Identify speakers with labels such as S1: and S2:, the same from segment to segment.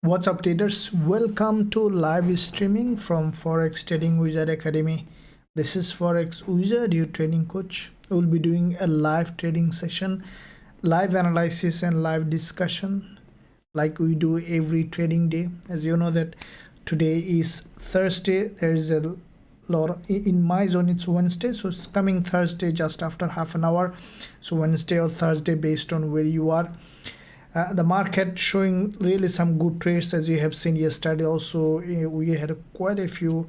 S1: What's up traders, welcome to live streaming from Forex Trading Wizard Academy. This is Forex Wizard, your training coach. We'll be doing a live trading session, live analysis and live discussion like we do every trading day. As you know that today is Thursday, there is a lot in my zone. It's Wednesday, so it's coming Thursday just after half an hour. So Wednesday or Thursday based on where you are. The market showing really some good trades, as you have seen yesterday. Also we had quite a few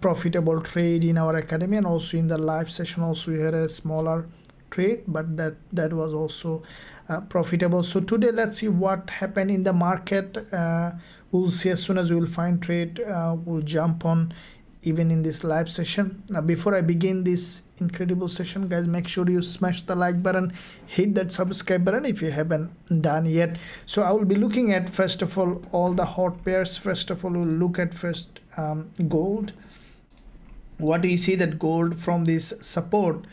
S1: profitable trade in our academy, and also in the live session also we had a smaller trade, but that was also profitable. So today let's see what happened in the market. We'll see as soon as we will find trade, we'll jump on even in this live session. Now before I begin this incredible session, guys, make sure you smash the like button, hit that subscribe button if you haven't done yet. So I will be looking at, first of all the hot pairs. First of all, we'll look at first gold. What do you see? That gold from this support,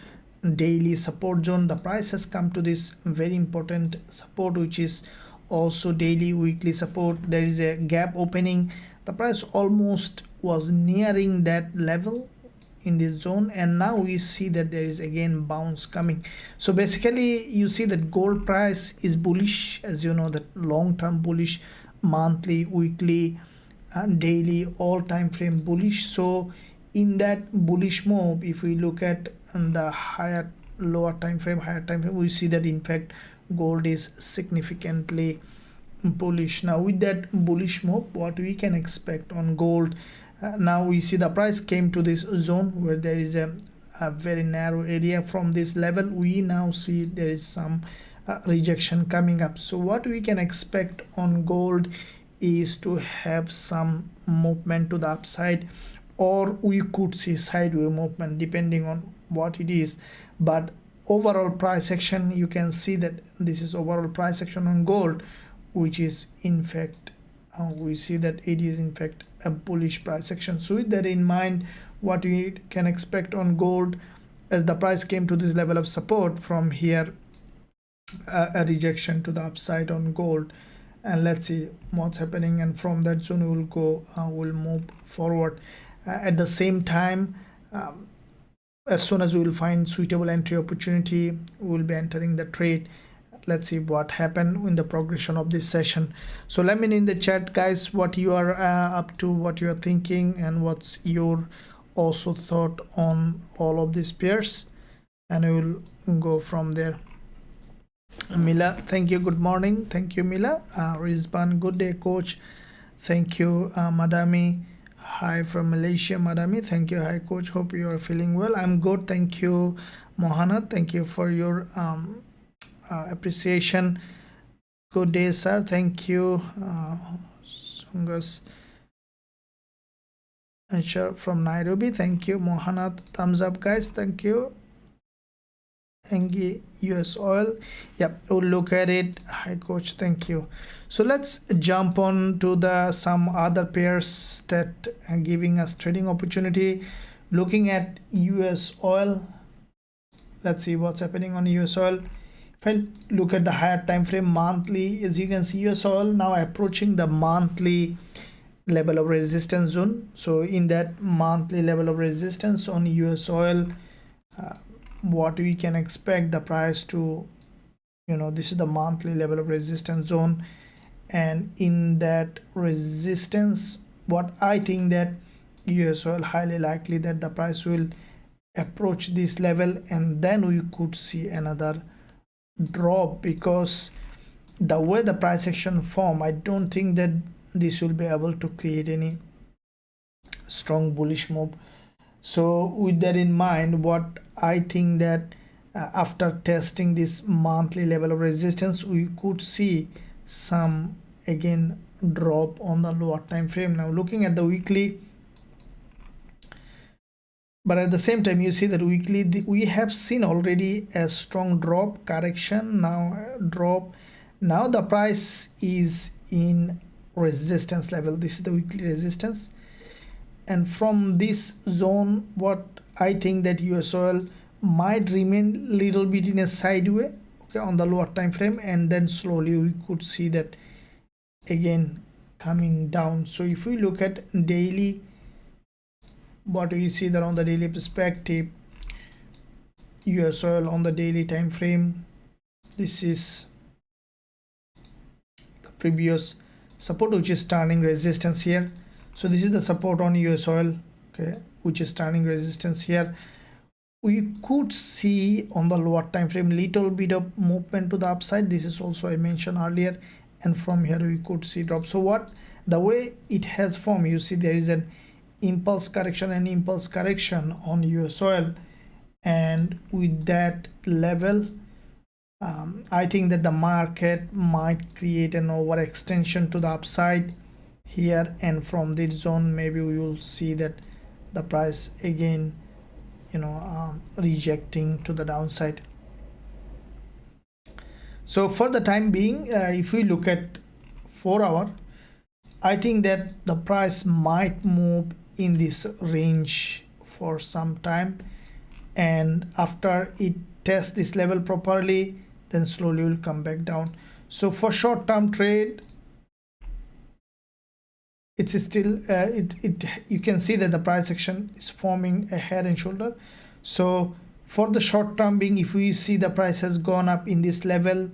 S1: daily support zone, the price has come to this very important support, which is also daily weekly support. There is a gap opening. The price almost was nearing that level in this zone, and now we see that there is again bounce coming. So basically you see that gold price is bullish, as you know, that long-term bullish, monthly, weekly and daily, all time frame bullish. So in that bullish move, if we look at the higher lower time frame, higher time frame, we see that in fact gold is significantly bullish. Now with that bullish move, what we can expect on gold, now we see the price came to this zone where there is a very narrow area. From this level we now see there is some rejection coming up. So what we can expect on gold is to have some movement to the upside, or we could see sideways movement depending on what it is. But overall price action, you can see that this is overall price action on gold, which is in fact we see that it is in fact a bullish price action. So with that in mind, what we can expect on gold, as the price came to this level of support, from here a rejection to the upside on gold, and let's see what's happening, and from that zone we will go, we'll move forward. At the same time, as soon as we will find suitable entry opportunity, we will be entering the trade. Let's see what happened in the progression of this session. So let me know in the chat, guys, what you are up to, what you are thinking, and what's your also thought on all of these pairs, and we will go from there. Mila, thank you, good morning. Thank you, Mila. Rizban, good day, coach. Thank you. Madami, hi from Malaysia. Madami, thank you. Hi, coach, hope you are feeling well. I'm good, thank you. Mohana, thank you for your appreciation. Good day, sir. Thank you. Sungas Ansher from Nairobi, thank you. Mohana, thumbs up, guys, thank you. Engi US oil, yep, we'll look at it. Hi, coach, thank you. So let's jump on to the some other pairs that are giving us trading opportunity. Looking at US oil, let's see what's happening on US oil. If I look at the higher time frame, monthly, as you can see, US oil now approaching the monthly level of resistance zone. So in that monthly level of resistance on US oil, what we can expect the price to, you know, this is the monthly level of resistance zone, and in that resistance, what I think that US oil highly likely that the price will approach this level, and then we could see another drop, because the way the price action form, I don't think that this will be able to create any strong bullish move. So with that in mind, what I think that after testing this monthly level of resistance, we could see some again drop on the lower time frame. Now looking at the weekly, but at the same time you see that weekly we have seen already a strong drop, correction, now drop. Now the price is in resistance level. This is the weekly resistance, and from this zone, what I think that US oil might remain little bit in a sideways, okay, on the lower time frame, and then slowly we could see that again coming down. So if we look at daily, what we see that on the daily perspective, US oil on the daily time frame, this is the previous support, which is turning resistance here. So this is the support on US oil, okay, which is turning resistance here. We could see on the lower time frame little bit of movement to the upside. This is also I mentioned earlier, and from here we could see drop. So what the way it has formed, you see there is an impulse correction and impulse correction on US oil, and with that level I think that the market might create an overextension to the upside here, and from this zone maybe we will see that the price again, you know, rejecting to the downside. So for the time being, if we look at 4 hour, I think that the price might move in this range for some time, and after it tests this level properly, then slowly will come back down. So for short term trade, it's still you can see that the price action is forming a head and shoulder. So for the short term being, if we see the price has gone up in this level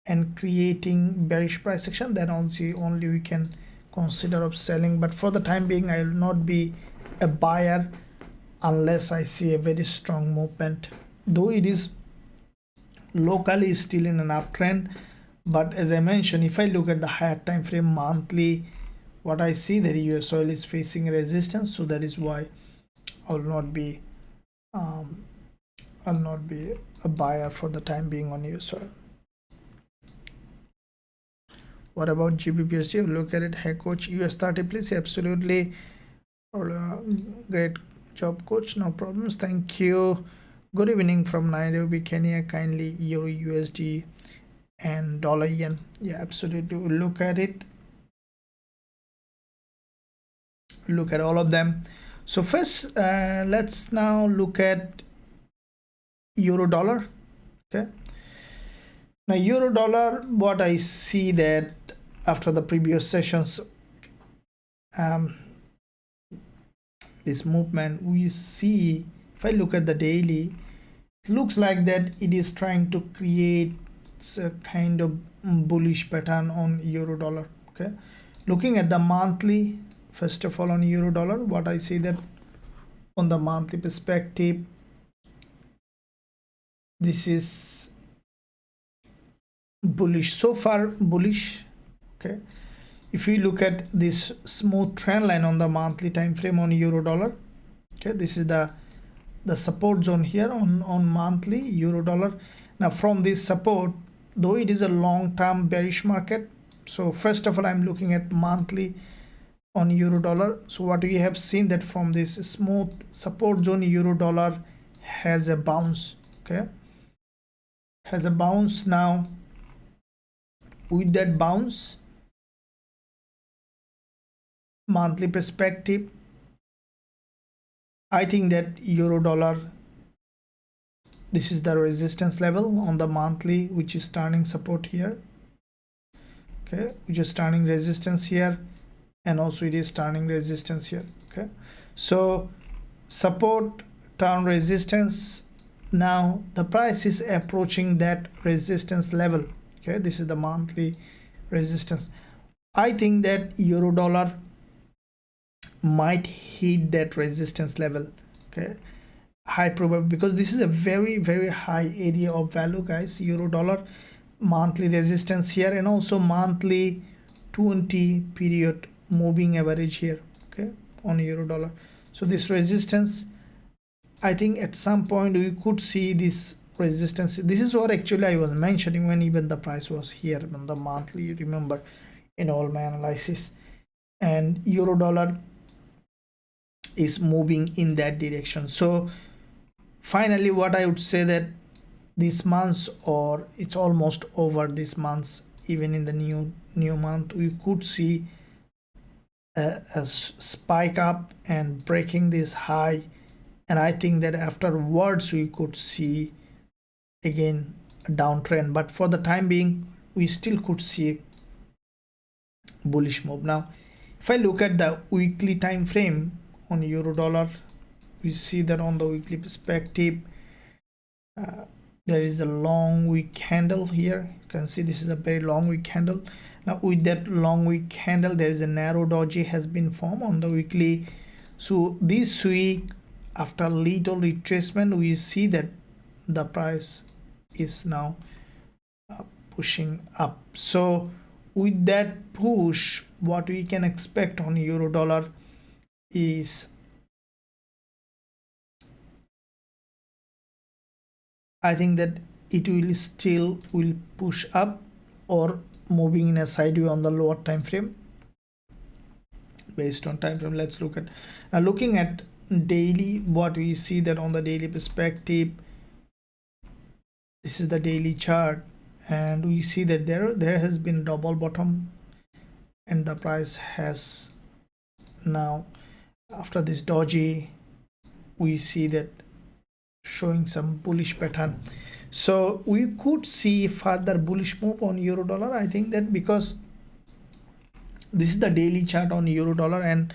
S1: and creating bearish price action, then only we can consider of selling. But for the time being, I will not be a buyer unless I see a very strong movement, though it is locally still in an uptrend. But as I mentioned, if I look at the higher time frame monthly, what I see that US oil is facing resistance, so that is why I'll not be a buyer for the time being on US oil. What about Gbpusd? Look at it. Hey coach, US30 please. Absolutely, great job coach, no problems, thank you. Good evening from Nairobi, Kenya. Kindly Euro USD and Dollar Yen. Yeah, absolutely, we'll look at it, look at all of them. So first let's now look at Euro Dollar. Okay, now Euro Dollar, what I see that after the previous sessions, this movement we see, if I look at the daily, it looks like that it is trying to create a kind of bullish pattern on Euro Dollar. Okay, looking at the monthly, first of all on Euro Dollar, what I see that on the monthly perspective, this is bullish, so far bullish. Okay, if we look at this smooth trend line on the monthly time frame on Euro Dollar, okay, this is the support zone here on monthly Euro Dollar. Now from this support, though it is a long-term bearish market, so first of all I'm looking at monthly on Euro Dollar. So what we have seen that from this smooth support zone, Euro Dollar has a bounce. Okay, has a bounce. Now with that bounce, monthly perspective, I think that Euro Dollar, this is the resistance level on the monthly, which is turning support here. Okay, which is turning resistance here, and also it is turning resistance here. Okay, so support, turn resistance. Now the price is approaching that resistance level. Okay, this is the monthly resistance. I think that Euro Dollar might hit that resistance level. Okay, high probability, because this is a very high area of value, guys. Euro Dollar monthly resistance here, and also monthly 20 period moving average here. Okay, on Euro Dollar. So this resistance, I think at some point we could see this resistance. This is what actually I was mentioning when even the price was here on the monthly, you remember, in all my analysis. And Euro Dollar is moving in that direction. So finally, what I would say that this month, or it's almost over this month, even in the new month, we could see a spike up and breaking this high, and I think that afterwards we could see again a downtrend. But for the time being, we still could see bullish move. Now if I look at the weekly time frame on euro dollar, we see that on the weekly perspective there is a long wick candle here. You can see this is a very long wick candle. Now with that long wick candle, there is a narrow doji has been formed on the weekly. So this week, after little retracement, we see that the price is now pushing up. So with that push, what we can expect on euro dollar is I think that it will still will push up or moving in a sideways on the lower time frame. Based on time frame, let's look at now. Looking at daily, what we see that on the daily perspective, this is the daily chart, and we see that there has been double bottom, and the price has now, after this doji, we see that showing some bullish pattern. So we could see further bullish move on euro dollar. I think that because this is the daily chart on euro dollar, and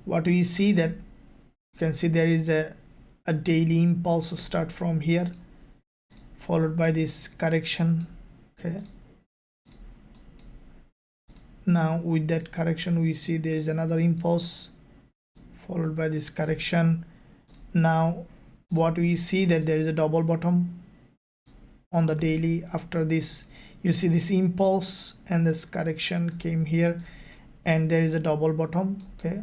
S1: what we see that you can see there is a daily impulse start from here, followed by this correction. Okay, now with that correction we see there is another impulse followed by this correction. Now what we see that there is a double bottom on the daily. After this, you see this impulse and this correction came here, and there is a double bottom. Okay,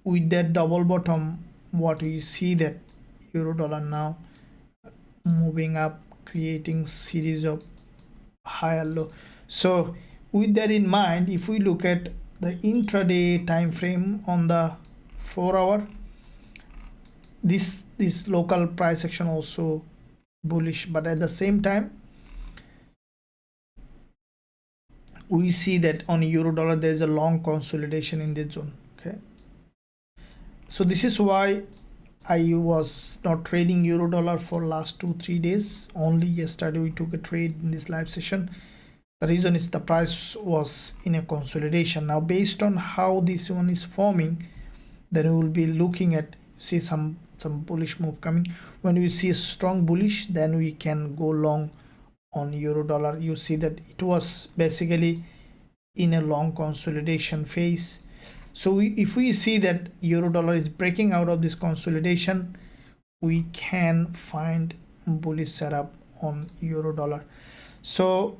S1: with that double bottom, what we see that euro dollar now moving up, creating series of higher low. So with that in mind, if we look at the intraday time frame on the 4 hour, this local price action also bullish, but at the same time we see that on euro dollar there is a long consolidation in this zone. Okay, so this is why I was not trading euro dollar for last 2-3 days. Only yesterday we took a trade in this live session. The reason is the price was in a consolidation. Now based on how this one is forming, then we will be looking at see some bullish move coming. When we see a strong bullish, then we can go long on euro dollar. You see that it was basically in a long consolidation phase. So if we see that euro dollar is breaking out of this consolidation, we can find bullish setup on euro dollar. So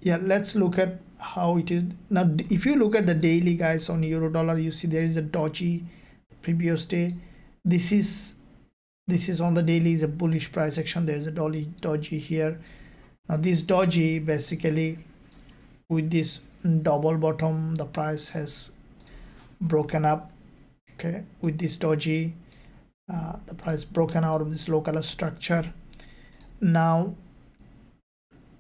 S1: yeah, let's look at how it is now. If you look at the daily, guys, on euro dollar, you see there is a doji previous day. This is on the daily is a bullish price action. There is a doji here. Now this doji, basically with this double bottom, the price has broken up. Okay, with this doji, the price broken out of this local structure. Now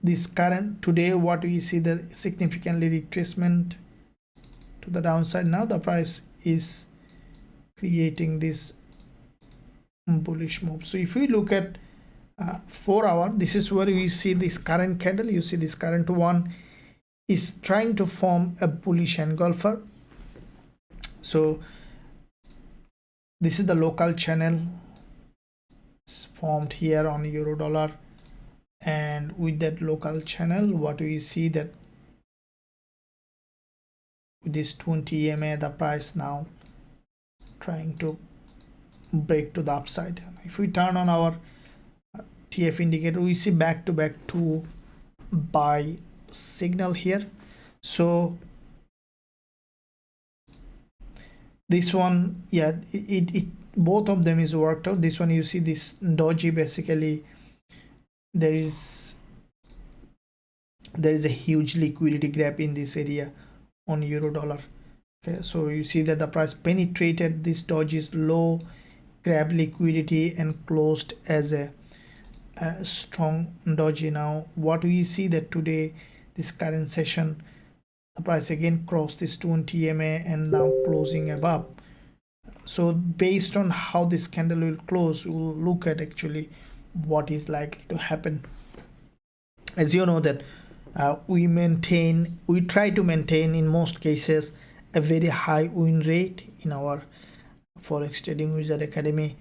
S1: this current today, what we see the significantly retracement to the downside. Now the price is creating this bullish move. So if we look at 4 hour, this is where we see this current candle. You see this current one is trying to form a bullish engulfer. So this is the local channel formed here on euro dollar, and with that local channel, what we see that with this 20 EMA, the price now trying to break to the upside. If we turn on our TF indicator, we see back to back to buy signal here. So this one, yeah, it both of them is worked out. This one, you see this doji, basically there is a huge liquidity gap in this area on euro dollar. Okay, so you see that the price penetrated this doji's low, grab liquidity, and closed as a strong doji. Now what we see that today, this current session, the price again crossed this 20 EMA and now closing above. So based on how this candle will close, we will look at actually what is likely to happen. As you know that we try to maintain in most cases a very high win rate in our Forex Trading Wizard Academy.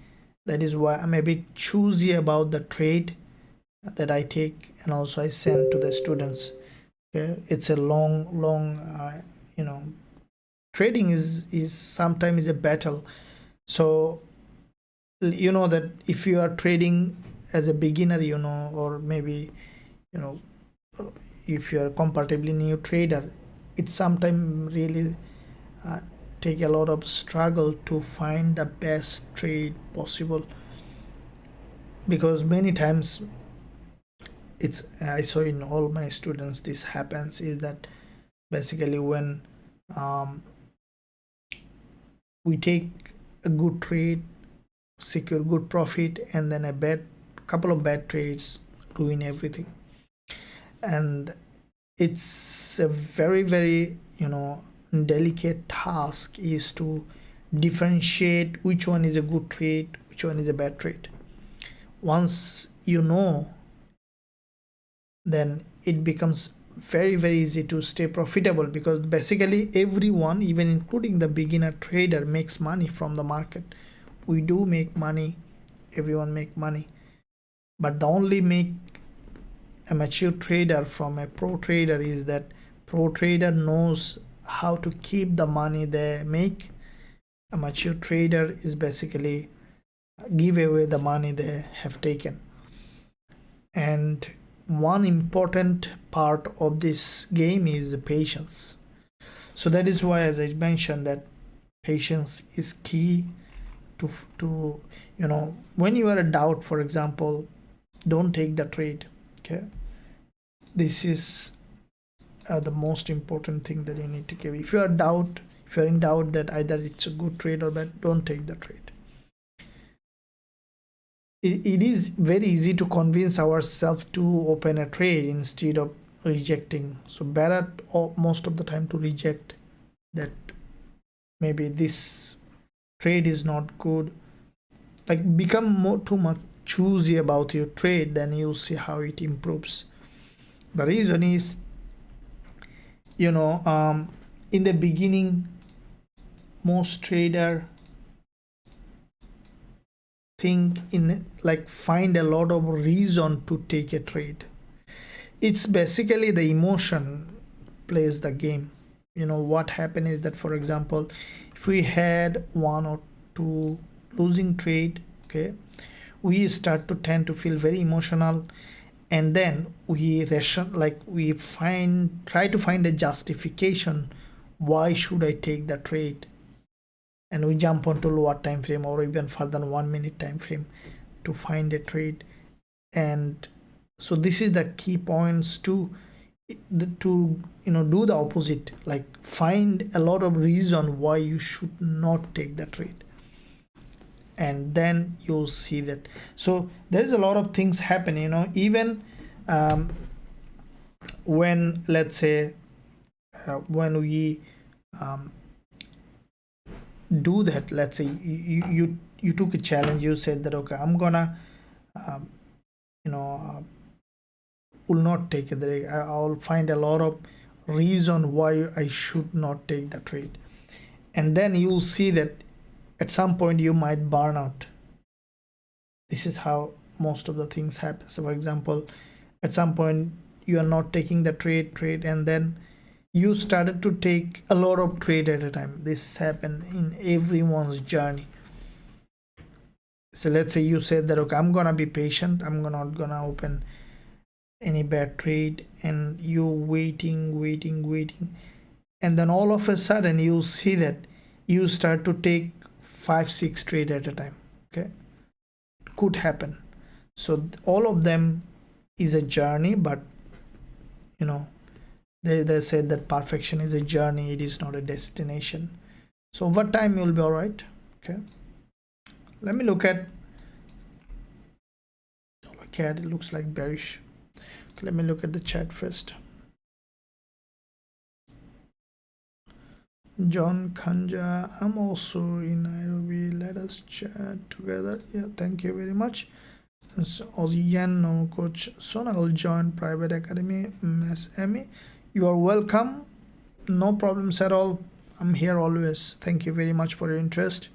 S1: That is why I'm a bit choosy about the trade that I take, and also I send to the students. Okay, it's a long trading is sometimes a battle. So you know that if you are trading as a beginner, or maybe if you are comparatively new trader, it's sometimes really take a lot of struggle to find the best trade possible, because many times I saw in all my students this happens, is that basically when we take a good trade, secure good profit, and then a couple of bad trades ruin everything. And it's a very, very delicate task is to differentiate which one is a good trade, which one is a bad trade. Once you know, then it becomes very, very easy to stay profitable, because basically everyone, even including the beginner trader, makes money from the market. We do make money, everyone make money, but the only make a mature trader from a pro trader is that pro trader knows how to keep the money they make. A mature trader is basically give away the money they have taken. And one important part of this game is patience. So that is why, as I mentioned, that patience is key to when you are a doubt, for example, don't take the trade. Okay, this is the most important thing that you need to give. If you are in doubt that either it's a good trade or bad, don't take the trade. It is very easy to convince ourselves to open a trade instead of rejecting. So better most of the time to reject that maybe this trade is not good. Like, become too much choosy about your trade, then you'll see how it improves. The reason is, in the beginning, most trader find a lot of reason to take a trade. It's basically the emotion plays the game. What happened is that, for example, if we had one or two losing trade, okay, we start to tend to feel very emotional, and then we try to find a justification, why should I take the trade, and we jump onto lower time frame or even further 1 minute time frame to find a trade. And so this is the key points to do the opposite, like find a lot of reason why you should not take the trade, and then you'll see that. So there is a lot of things happen, even when, let's say, when we do that, let's say you took a challenge, you said that, okay, I'm gonna will not take it. I'll find a lot of reason why I should not take the trade, and then you'll see that at some point you might burn out. This is how most of the things happen. So for example, at some point you are not taking the trade, and then you started to take a lot of trade at a time. This happened in everyone's journey. So let's say you said that, okay, I'm gonna be patient, I'm not gonna open any bad trade, and you waiting, and then all of a sudden you see that you start to take 5-6 trade at a time. Okay, could happen. So all of them is a journey, but they said that perfection is a journey, it is not a destination. So over time you'll be all right. Okay, let me look at it looks like bearish. Okay, let me look at the chat first. John Kanja, I'm also in Nairobi, let us chat together. Yeah, thank you very much. It's Aussie Yen, no coach. Soon I will join private academy, MSME. You are welcome. No problems at all. I'm here always. Thank you very much for your interest.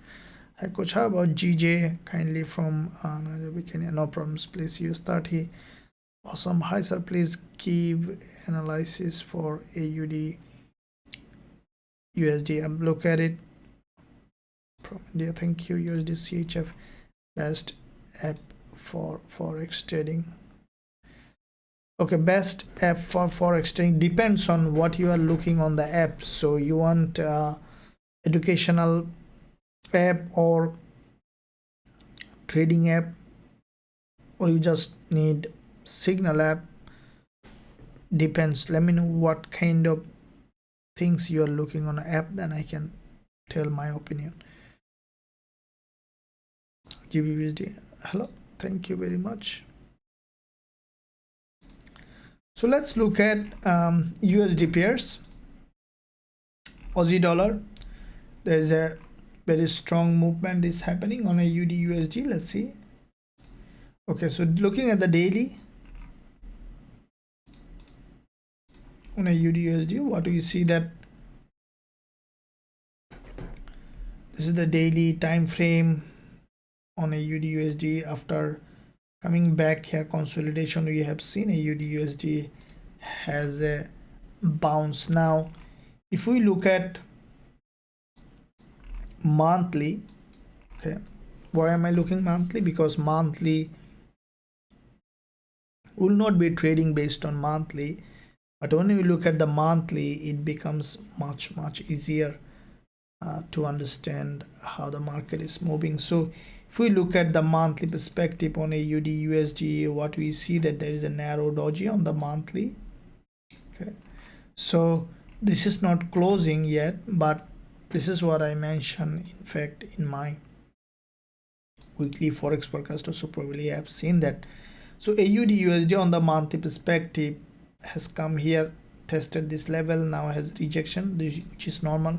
S1: Hi coach, how about GJ? Kindly from Nairobi, Kenya. No problems. Please use 30. Awesome. Hi sir, please give analysis for AUD USD. I'm look at it from India. Thank you. USD CHF, best app for forex trading. Okay, best app for forex trading depends on what you are looking on the app. So you want educational app or trading app, or you just need signal app? Depends. Let me know what kind of things you are looking on an app, then I can tell my opinion. Gbpusd, hello, thank you very much. So let's look at USD pairs. Aussie dollar, there is a very strong movement is happening on a AUD USD. Let's see. Okay, so looking at the daily on a AUD USD, what do you see? That this is the daily time frame on a AUD USD. After coming back here, consolidation, we have seen AUD USD has a bounce. Now if we look at monthly, okay, why am I looking monthly? Because monthly will not be trading based on monthly, but when we look at the monthly, it becomes much easier to understand how the market is moving. So if we look at the monthly perspective on AUD USD, what we see that there is a narrow doji on the monthly. Okay, so this is not closing yet, but this is what I mentioned in fact in my weekly forex forecast. Also probably I have seen that. So AUD USD on the monthly perspective has come here, tested this level, now has rejection, which is normal.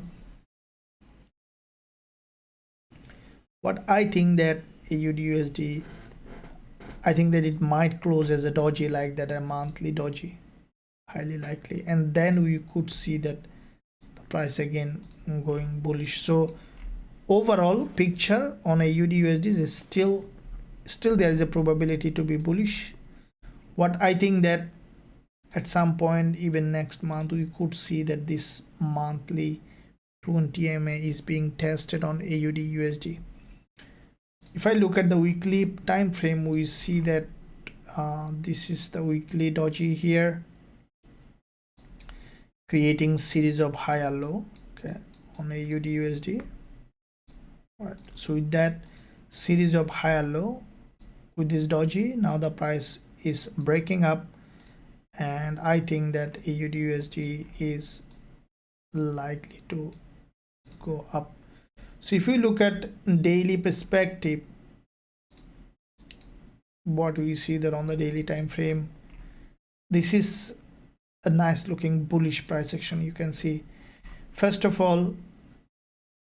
S1: But I think that AUD USD, I think that it might close as a doji like that, a monthly doji, highly likely, and then we could see that the price again going bullish. So overall picture on AUD USD is still there is a probability to be bullish. What I think that at some point, even next month, we could see that this monthly 20 MA is being tested on AUD USD. If I look at the weekly time frame, we see that this is the weekly doji here, creating series of high and low, okay, on AUD USD. All right, so with that series of high and low with this doji, now the price is breaking up, and I think that AUD USD is likely to go up. So if we look at daily perspective, what we see that on the daily time frame, this is a nice looking bullish price action. You can see, first of all,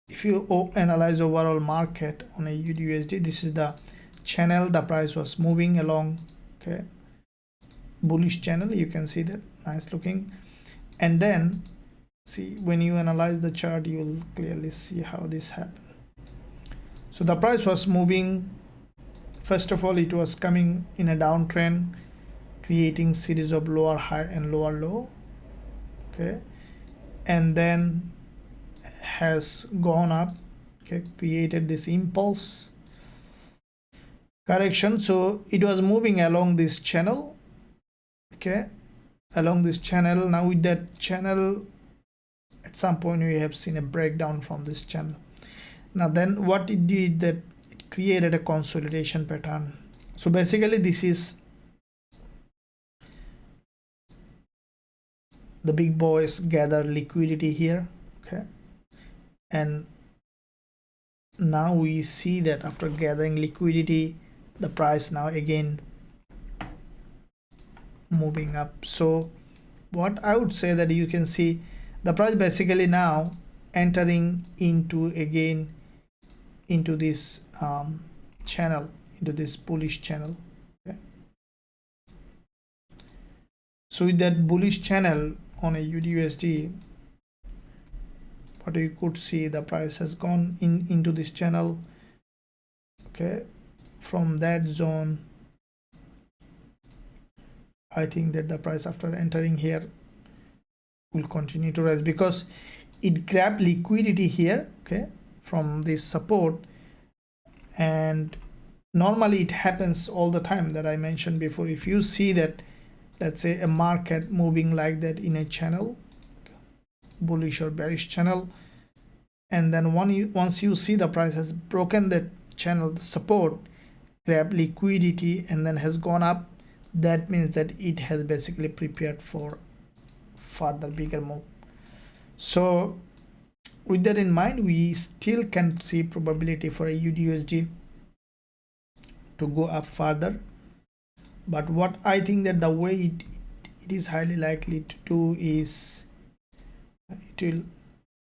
S1: if you analyze overall market on AUD USD, this is the channel the price was moving along, okay, bullish channel. You can see that nice looking, and then see when you analyze the chart, you will clearly see how this happened. So the price was moving, first of all it was coming in a downtrend, creating series of lower high and lower low, okay, and then has gone up, okay, created this impulse correction. So it was moving along this channel, okay, along this channel. Now with that channel, at some point we have seen a breakdown from this channel. Now then what it did, that it created a consolidation pattern. So basically this is the big boys gather liquidity here, okay, and now we see that after gathering liquidity, the price now again moving up. So what I would say that you can see the price basically now entering into again into this channel, into this bullish channel, So with that bullish channel on a USD, what you could see, the price has gone into this channel. Okay, from that zone, I think that the price after entering here will continue to rise because it grabbed liquidity here, okay, from this support. And normally it happens all the time that I mentioned before. If you see that, let's say, a market moving like that in a channel, bullish or bearish channel, and then once you see the price has broken that channel, the support, grab liquidity, and then has gone up, that means that it has basically prepared for further bigger move. So with that in mind, we still can see probability for a USD to go up further. But what I think that the way it is highly likely to do is it will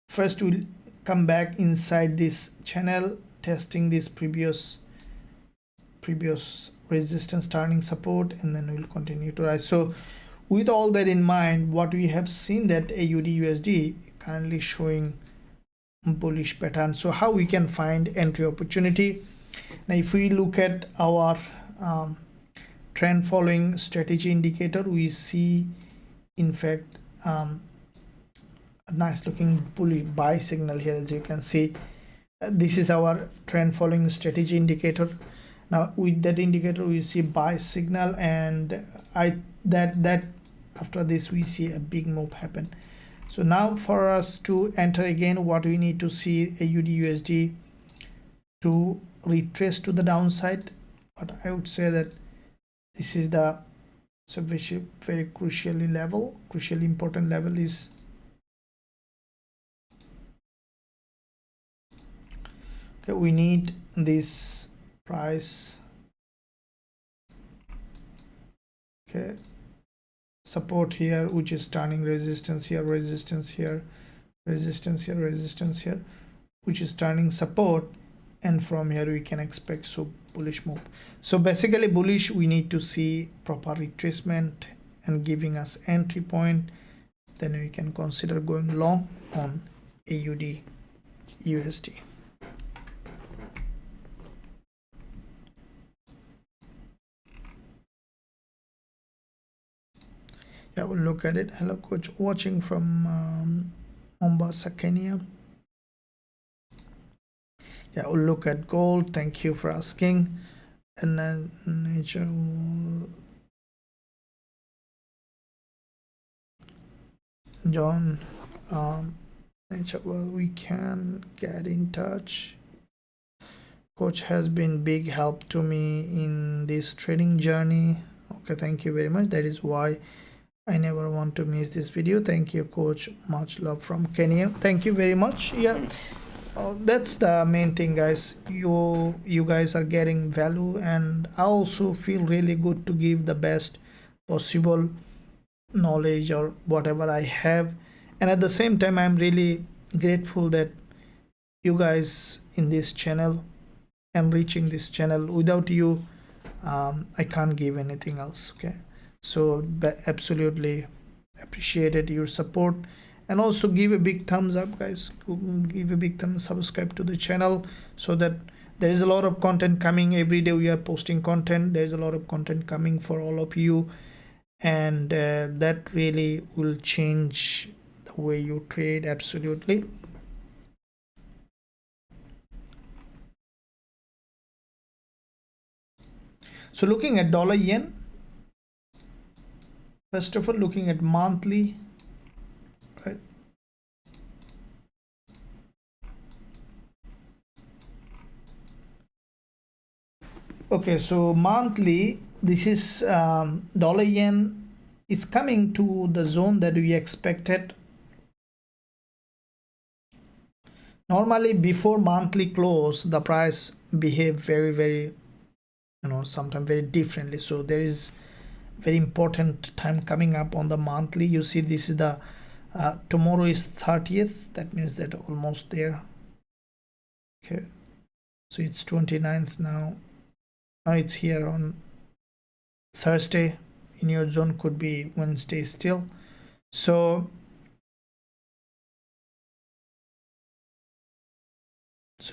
S1: first will come back inside this channel, testing this previous resistance, turning support, and then will continue to rise. So with all that in mind, what we have seen that AUD USD currently showing bullish pattern. So how we can find entry opportunity? Now if we look at our trend following strategy indicator, we see in fact a nice looking bullish buy signal here. As you can see, this is our trend following strategy indicator. Now with that indicator we see buy signal, and that after this we see a big move happen. So now for us to enter again, what we need to see AUD USD to retrace to the downside. But I would say that this is the very crucially important level is okay. We need this price, okay, support here, which is turning resistance here, resistance here, resistance here, resistance here, which is turning support, and from here we can expect so bullish move. So basically bullish, we need to see proper retracement and giving us entry point, then we can consider going long on AUD USD. Yeah, we'll look at it. Hello coach, watching from Mombasa, Kenya. Yeah, we'll look at gold. Thank you for asking. And then nature John, nature, well, we can get in touch. Coach has been big help to me in this trading journey. Okay, thank you very much. That is why I never want to miss this video. Thank you, coach. Much love from Kenya. Thank you very much. Yeah, that's the main thing, guys. You guys are getting value, and I also feel really good to give the best possible knowledge or whatever I have. And at the same time, I'm really grateful that you guys in this channel and reaching this channel. Without you, I can't give anything else. Okay, so absolutely appreciated your support, and also give a big thumbs up, guys. Give a big thumbs, subscribe to the channel, so that there is a lot of content coming every day. We are posting content. There is a lot of content coming for all of you, and that really will change the way you trade. Absolutely. So looking at dollar yen, first of all, looking at monthly, right? Okay, so monthly, this is dollar yen is coming to the zone that we expected. Normally before monthly close, the price behave very, sometimes very differently. So there is very important time coming up on the monthly. You see, this is the tomorrow is 30th. That means that almost there. Okay, so it's 29th now. Now it's here on Thursday. in your zone could be Wednesday still. So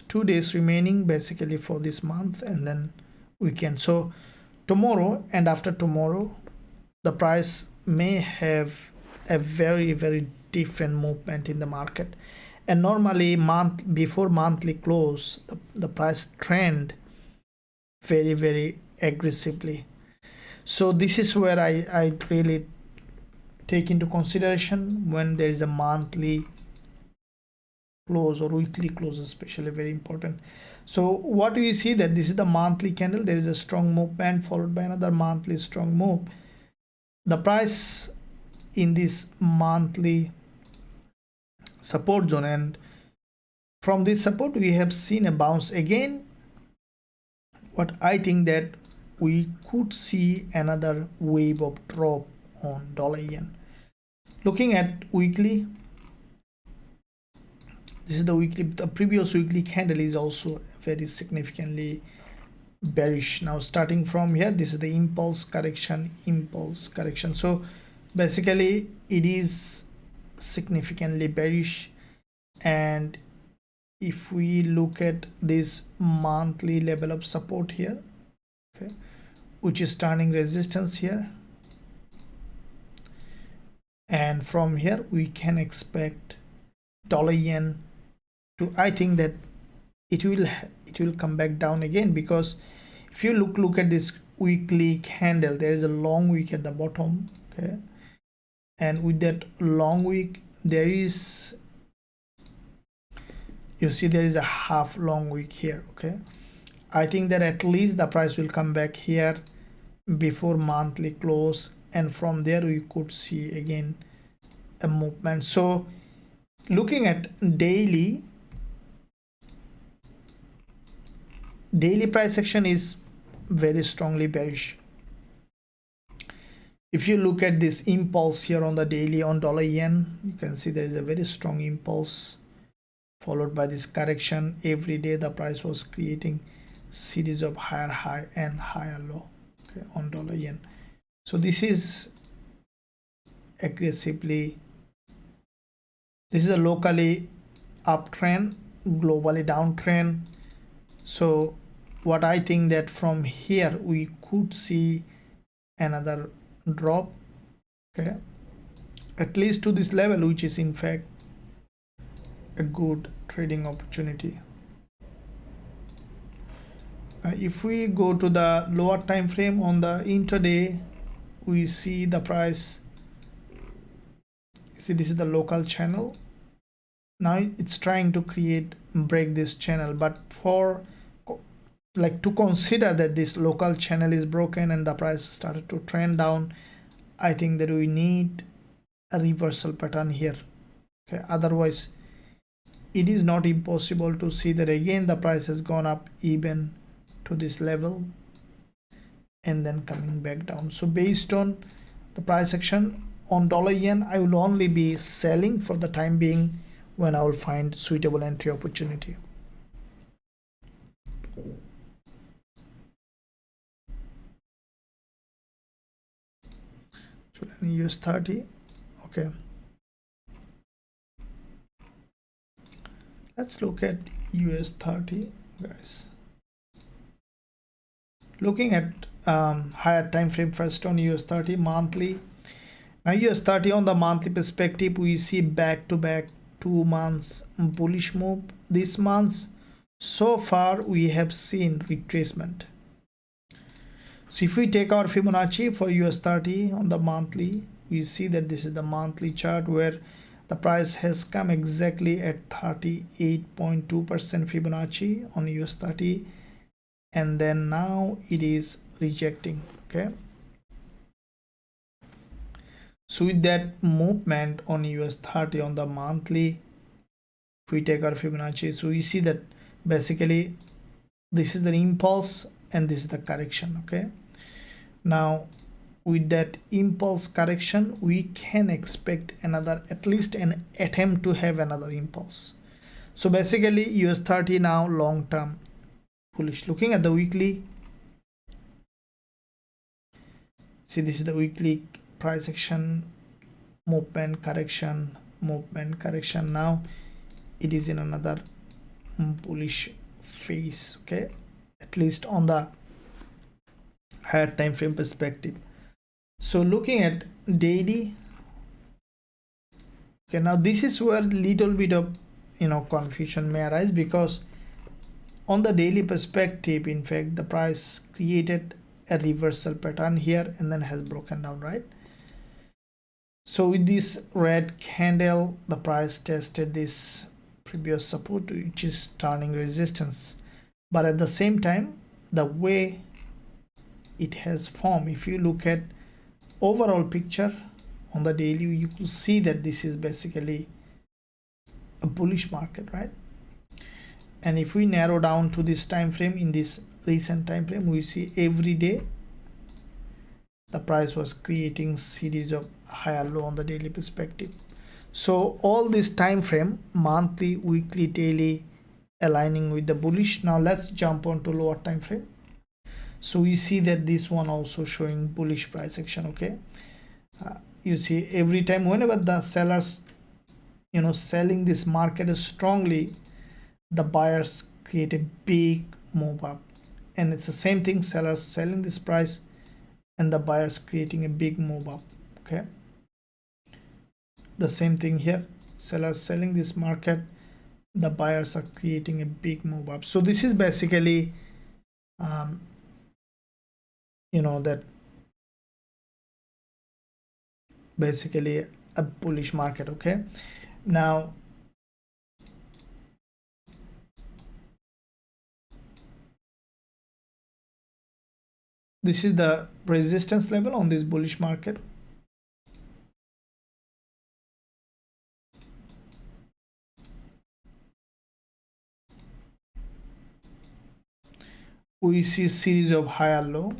S1: 2 days remaining basically for this month, and then weekend. So tomorrow and after tomorrow the price may have a very different movement in the market. And normally before monthly close, the price trend very aggressively. So this is where I really take into consideration when there is a monthly close or weekly close, especially very important. So what do you see? That this is the monthly candle, there is a strong movement followed by another monthly strong move. The price in this monthly support zone, and from this support we have seen a bounce again. What I think that we could see another wave of drop on dollar yen. Looking at weekly, this is the weekly. The previous weekly candle is also very significantly bearish. Now starting from here, this is the impulse correction. So basically it is significantly bearish. And if we look at this monthly level of support here, okay, which is turning resistance here, and from here we can expect dollar yen to, I think that it will come back down again, because if you look at this weekly candle, there is a long wick at the bottom, okay, and with that long wick there is, you see there is a half long wick here, okay. I think that at least the price will come back here before monthly close, and from there we could see again a movement. So looking at daily price action is very strongly bearish. If you look at this impulse here on the daily on dollar yen, you can see there is a very strong impulse followed by this correction. Every day the price was creating series of higher high and higher low, okay, on dollar yen. So this is aggressively, this is a locally uptrend, globally downtrend. So what I think that from here we could see another drop, okay, at least to this level, which is in fact a good trading opportunity. If we go to the lower time frame on the intraday, we see the price, see this is the local channel. Now it's trying to break this channel, but for like to consider that this local channel is broken and the price started to trend down, I think that we need a reversal pattern here, okay. Otherwise it is not impossible to see that again the price has gone up even to this level and then coming back down. So based on the price action on dollar yen, I will only be selling for the time being when I will find suitable entry opportunity. So let me use US30, okay. Let's look at US30, guys. Looking at higher time frame first on US30 monthly. Now US30 on the monthly perspective, we see back to back 2 months bullish move. This month so far we have seen retracement. So if we take our Fibonacci for US30 on the monthly, we see that this is the monthly chart where the price has come exactly at 38.2% Fibonacci on US30, and then now it is rejecting, okay. So with that movement on US30 on the monthly, if we take our Fibonacci, so you see that basically this is the impulse and this is the correction, okay. Now with that impulse correction, we can expect another, at least an attempt to have another impulse. So basically US30 now long term bullish. Looking at the weekly, See, this is the weekly price action, movement correction, movement correction. Now it is in another bullish phase, okay, at least on the higher time frame perspective. So looking at daily, okay, now this is where little bit of confusion may arise, because on the daily perspective, in fact, the price created a reversal pattern here and then has broken down, right? So with this red candle, the price tested this previous support, which is turning resistance. But at the same time, the way it has formed, if you look at overall picture on the daily, you will see that this is basically a bullish market, right? And if we narrow down to this time frame, in this recent time frame, we see every day the price was creating series of higher low on the daily perspective. So all this time frame, monthly, weekly, daily, aligning with the bullish. Now let's jump on to lower time frame. So we see that this one also showing bullish price action, okay. You see, every time whenever the sellers selling this market strongly, the buyers create a big move up, and it's the same thing, sellers selling this price and the buyers creating a big move up, okay. The same thing here, sellers selling this market, the buyers are creating a big move up. So this is basically that basically a bullish market, okay. Now this is the resistance level on this bullish market. We see series of higher low,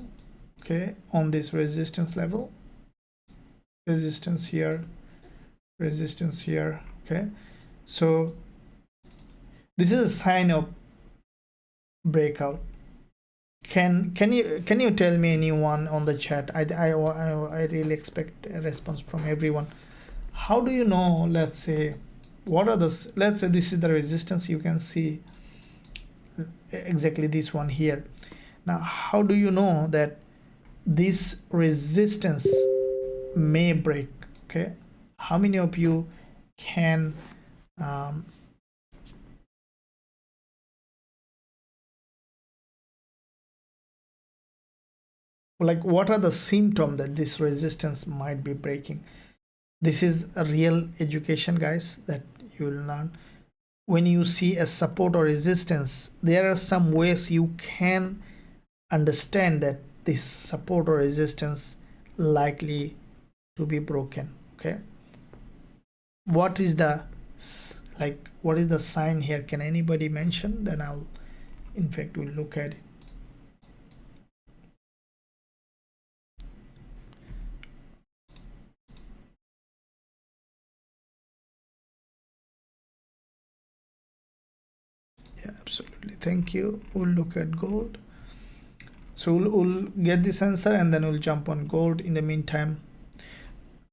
S1: okay, on this resistance level, resistance here, okay. So this is a sign of breakout. Can you tell me, anyone on the chat? I really expect a response from everyone. How do you know, let's say, what are the, let's say this is the resistance, you can see exactly this one here. Now how do you know that this resistance may break, okay? How many of you can like, what are the symptoms that this resistance might be breaking? This is a real education, guys, that you will learn. When you see a support or resistance, there are some ways you can understand that this support or resistance likely to be broken, okay. What is the sign here? Can anybody mention? Then I'll, in fact, we'll look at it. Yeah, absolutely, thank you. We'll look at gold. So we'll get this answer and then we'll jump on gold in the meantime.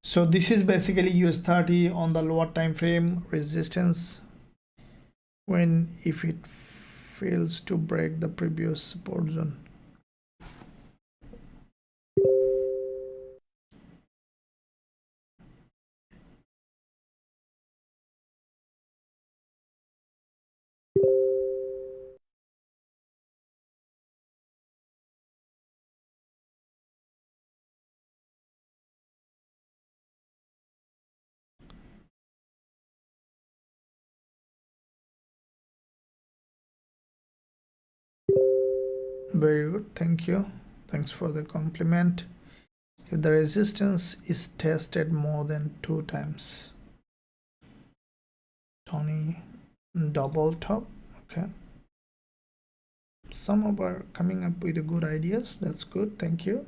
S1: So this is basically US30 on the lower time frame, resistance when if it fails to break the previous support zone. Very good, thank you. Thanks for the compliment. If the resistance is tested more than 2 times, Tony, double top, okay. Some of are coming up with good ideas. That's good, thank you.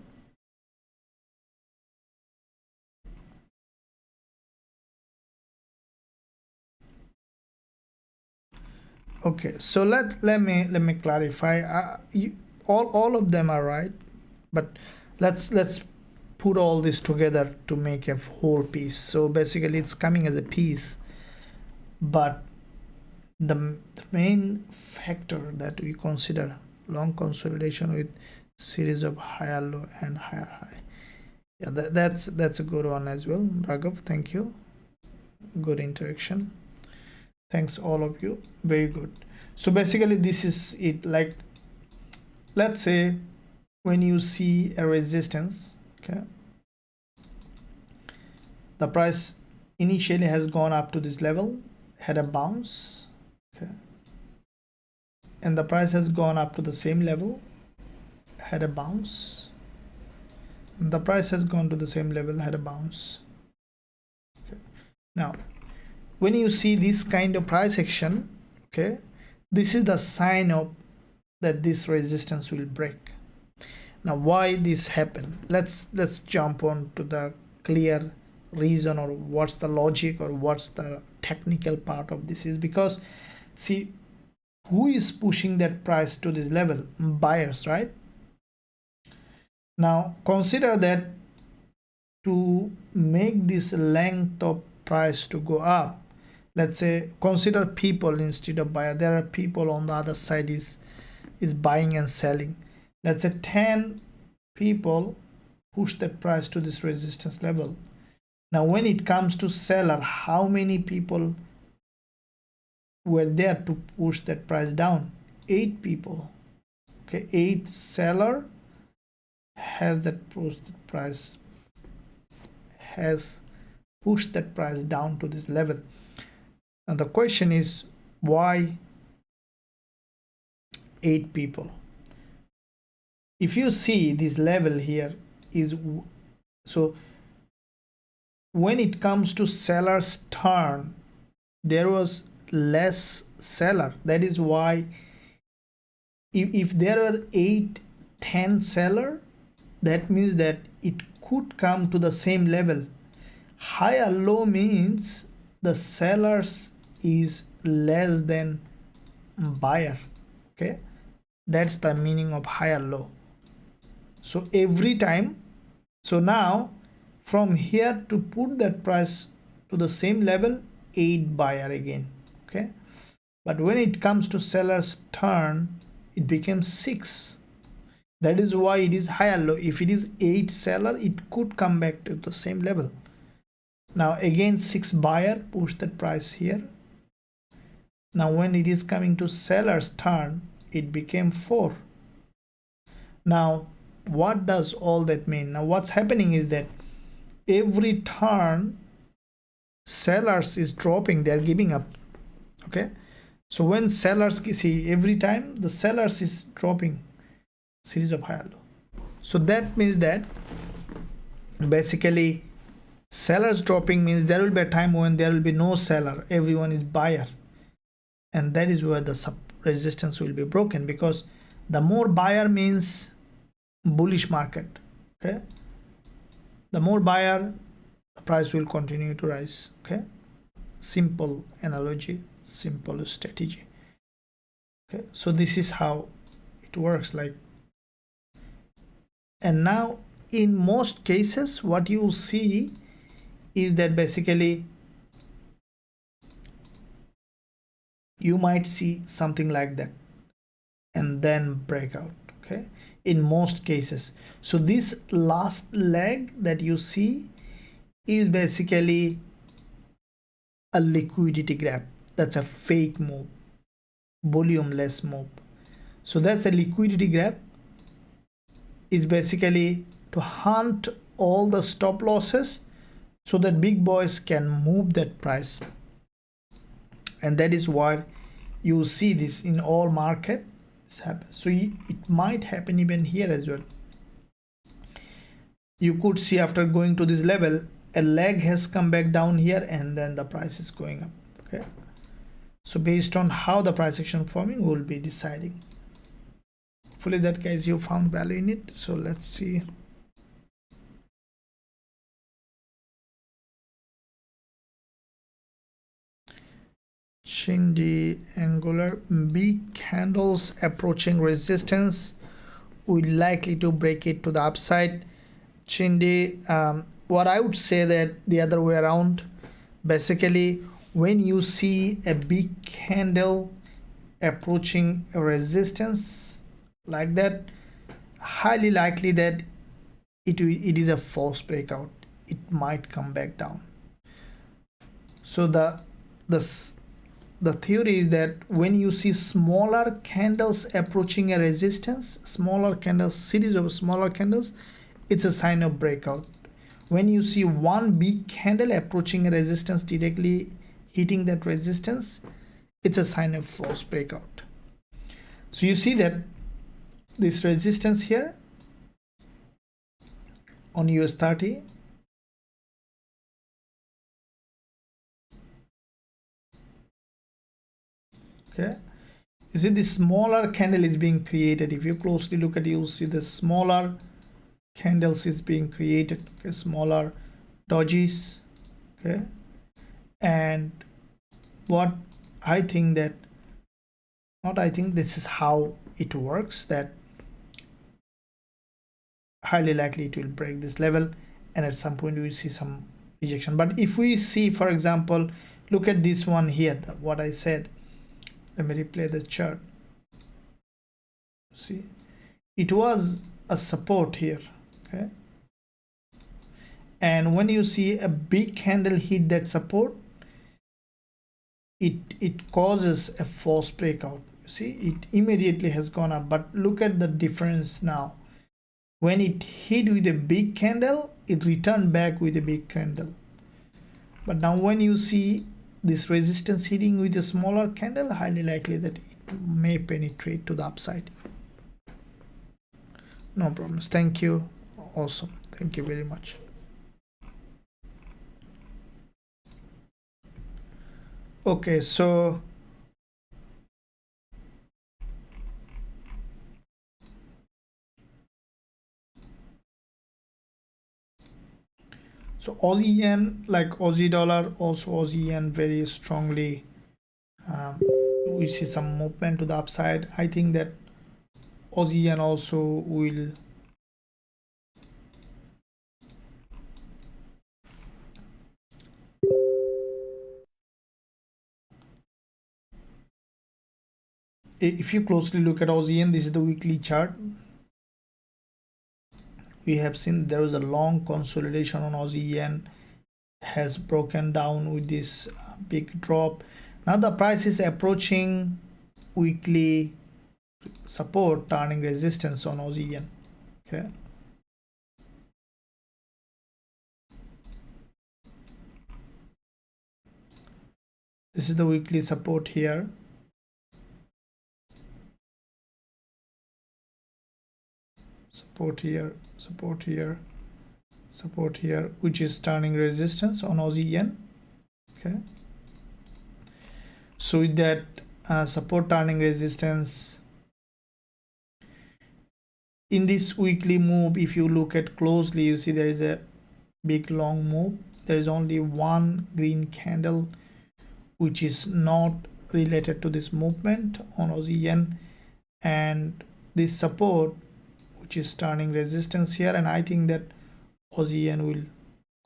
S1: Okay, so let me clarify. All of them are right, but let's put all this together to make a whole piece. So basically it's coming as a piece, but the main factor that we consider long consolidation with series of higher low and higher high. Yeah, that's a good one as well. Raghav, thank you. Good interaction. Thanks all of you. Very good. So basically this is it. Like, let's say when you see a resistance, okay, the price initially has gone up to this level, had a bounce, okay, and the price has gone up to the same level, had a bounce, and the price has gone to the same level, had a bounce. Okay. Now when you see this kind of price action, okay, this is the sign of that this resistance will break. Now why this happened, let's jump on to the clear reason, or what's the logic, or what's the technical part of this. Is because, see, who is pushing that price to this level? Buyers, right? Now consider that to make this length of price to go up, let's say consider people instead of buyer. There are people on the other side is buying and selling. Let's say 10 people push that price to this resistance level. Now when it comes to seller, how many people were there to push that price down? 8 people. Okay, 8 seller has that pushed the price, has pushed that price down to this level. Now the question is, why 8 people? If you see this level here is, so when it comes to seller's turn, there was less seller. That is why if there are 8-10 seller, that means that it could come to the same level. High or low means the sellers is less than buyer. Okay, that's the meaning of high or low. So every time, so now from here to put that price to the same level, 8 buyer again. Okay, but when it comes to seller's turn, it becomes 6. That is why it is high or low. If it is 8 seller, it could come back to the same level. Now again 6 buyer push that price here. Now when it is coming to seller's turn, it became 4. Now what does all that mean? Now what's happening is that every turn sellers is dropping, they're giving up. Okay, so when sellers, see, every time the sellers is dropping, series of higher low. So that means that basically sellers dropping means there will be a time when there will be no seller, everyone is buyer, and that is where the sub resistance will be broken, because the more buyer means bullish market. Okay, the more buyer, the price will continue to rise. Okay, simple analogy, simple strategy. Okay, so this is how it works. Like, and now in most cases what you will see is that basically you might see something like that and then breakout. Okay, in most cases. So this last leg that you see is basically a liquidity grab. That's a fake move, volumeless move. So that's a liquidity grab. Is basically to hunt all the stop losses so that big boys can move that price. And that is why you see this in all market. This happens. So it might happen even here as well. You could see after going to this level, a leg has come back down here and then the price is going up. Okay, so based on how the price action forming, will be deciding. Hopefully that, guys, you found value in it. So let's see. Shindy angular, big candles approaching resistance, we likely to break it to the upside. Chindi, what I would say that the other way around, basically when you see a big candle approaching a resistance like that, highly likely that it is a false breakout. It might come back down. So the theory is that when you see smaller candles approaching a resistance, smaller candles, series of smaller candles, it's a sign of breakout. When you see one big candle approaching a resistance, directly hitting that resistance, it's a sign of false breakout. So you see that this resistance here on US30, okay, you see this smaller candle is being created. If you closely look at it, you'll see the smaller candles is being created, okay, smaller dojis, okay. And what I think that, not I think, this is how it works, that highly likely it will break this level and at some point we will see some rejection. But if we see, for example, look at this one here, what I said, let me replay the chart. See, it was a support here, okay, and when you see a big candle hit that support, it causes a false breakout. You see, it immediately has gone up. But look at the difference now. When it hit with a big candle, it returned back with a big candle. But now when you see this resistance hitting with a smaller candle, highly likely that it may penetrate to the upside. No problems. Thank you. Awesome. Thank you very much. Okay, so Aussie Yen, like Aussie Dollar, also Aussie Yen very strongly, we see some movement to the upside. I think that Aussie Yen also will if you closely look at Aussie Yen, this is the weekly chart. We have seen there was a long consolidation on Aussie Yen, has broken down with this big drop. Now the price is approaching weekly support, turning resistance on Aussie Yen, okay. This is the weekly support here. Support here, support here, support here, which is turning resistance on Aussie Yen, okay. So with that support turning resistance, in this weekly move, if you look at closely, you see there is a big long move. There is only one green candle which is not related to this movement on Aussie Yen, and this support which is turning resistance here, and I think that Aussie Yen will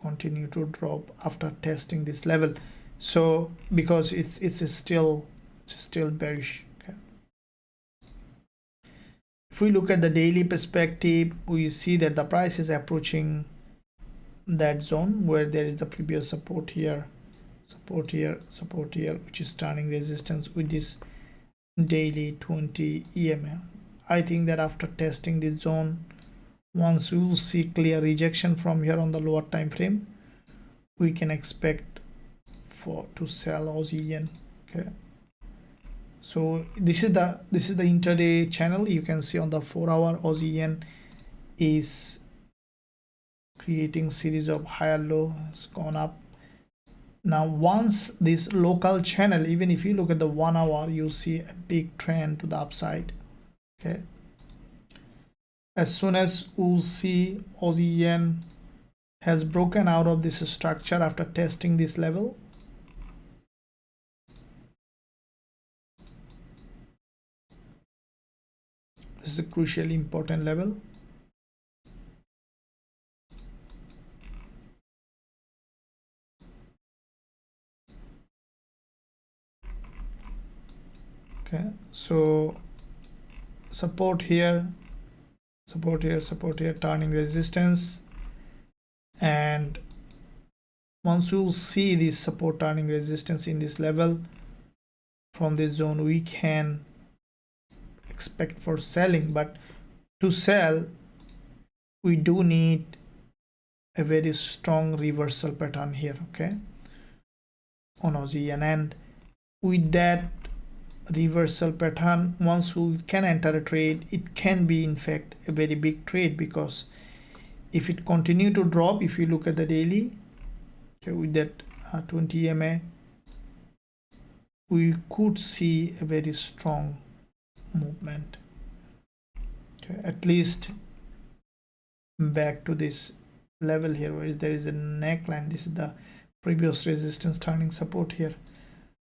S1: continue to drop after testing this level. So because it's still bearish, okay. If we look at the daily perspective, we see that the price is approaching that zone where there is the previous support here, support here, support here, which is turning resistance with this daily 20 EMA. I think that after testing this zone, once we will see clear rejection from here on the lower time frame, we can expect to sell Aussie Yen, okay. So this is the intraday channel. You can see on the 4-hour Aussie Yen is creating series of higher low, has gone up. Now once this local channel, even if you look at the 1 hour, you see a big trend to the upside, okay. As soon as we'll see Aussie Yen has broken out of this structure after testing this level, this is a crucially important level. Okay, so support here, support here, support here, turning resistance. And once you see this support turning resistance in this level, from this zone we can expect for selling. But to sell, we do need a very strong reversal pattern here, okay, on Aussie Yen. And with that reversal pattern, once we can enter a trade, it can be in fact a very big trade, because if it continue to drop, if you look at the daily, okay, with that 20 EMA, we could see a very strong movement, okay, at least back to this level here, where there is a neckline. This is the previous resistance turning support here.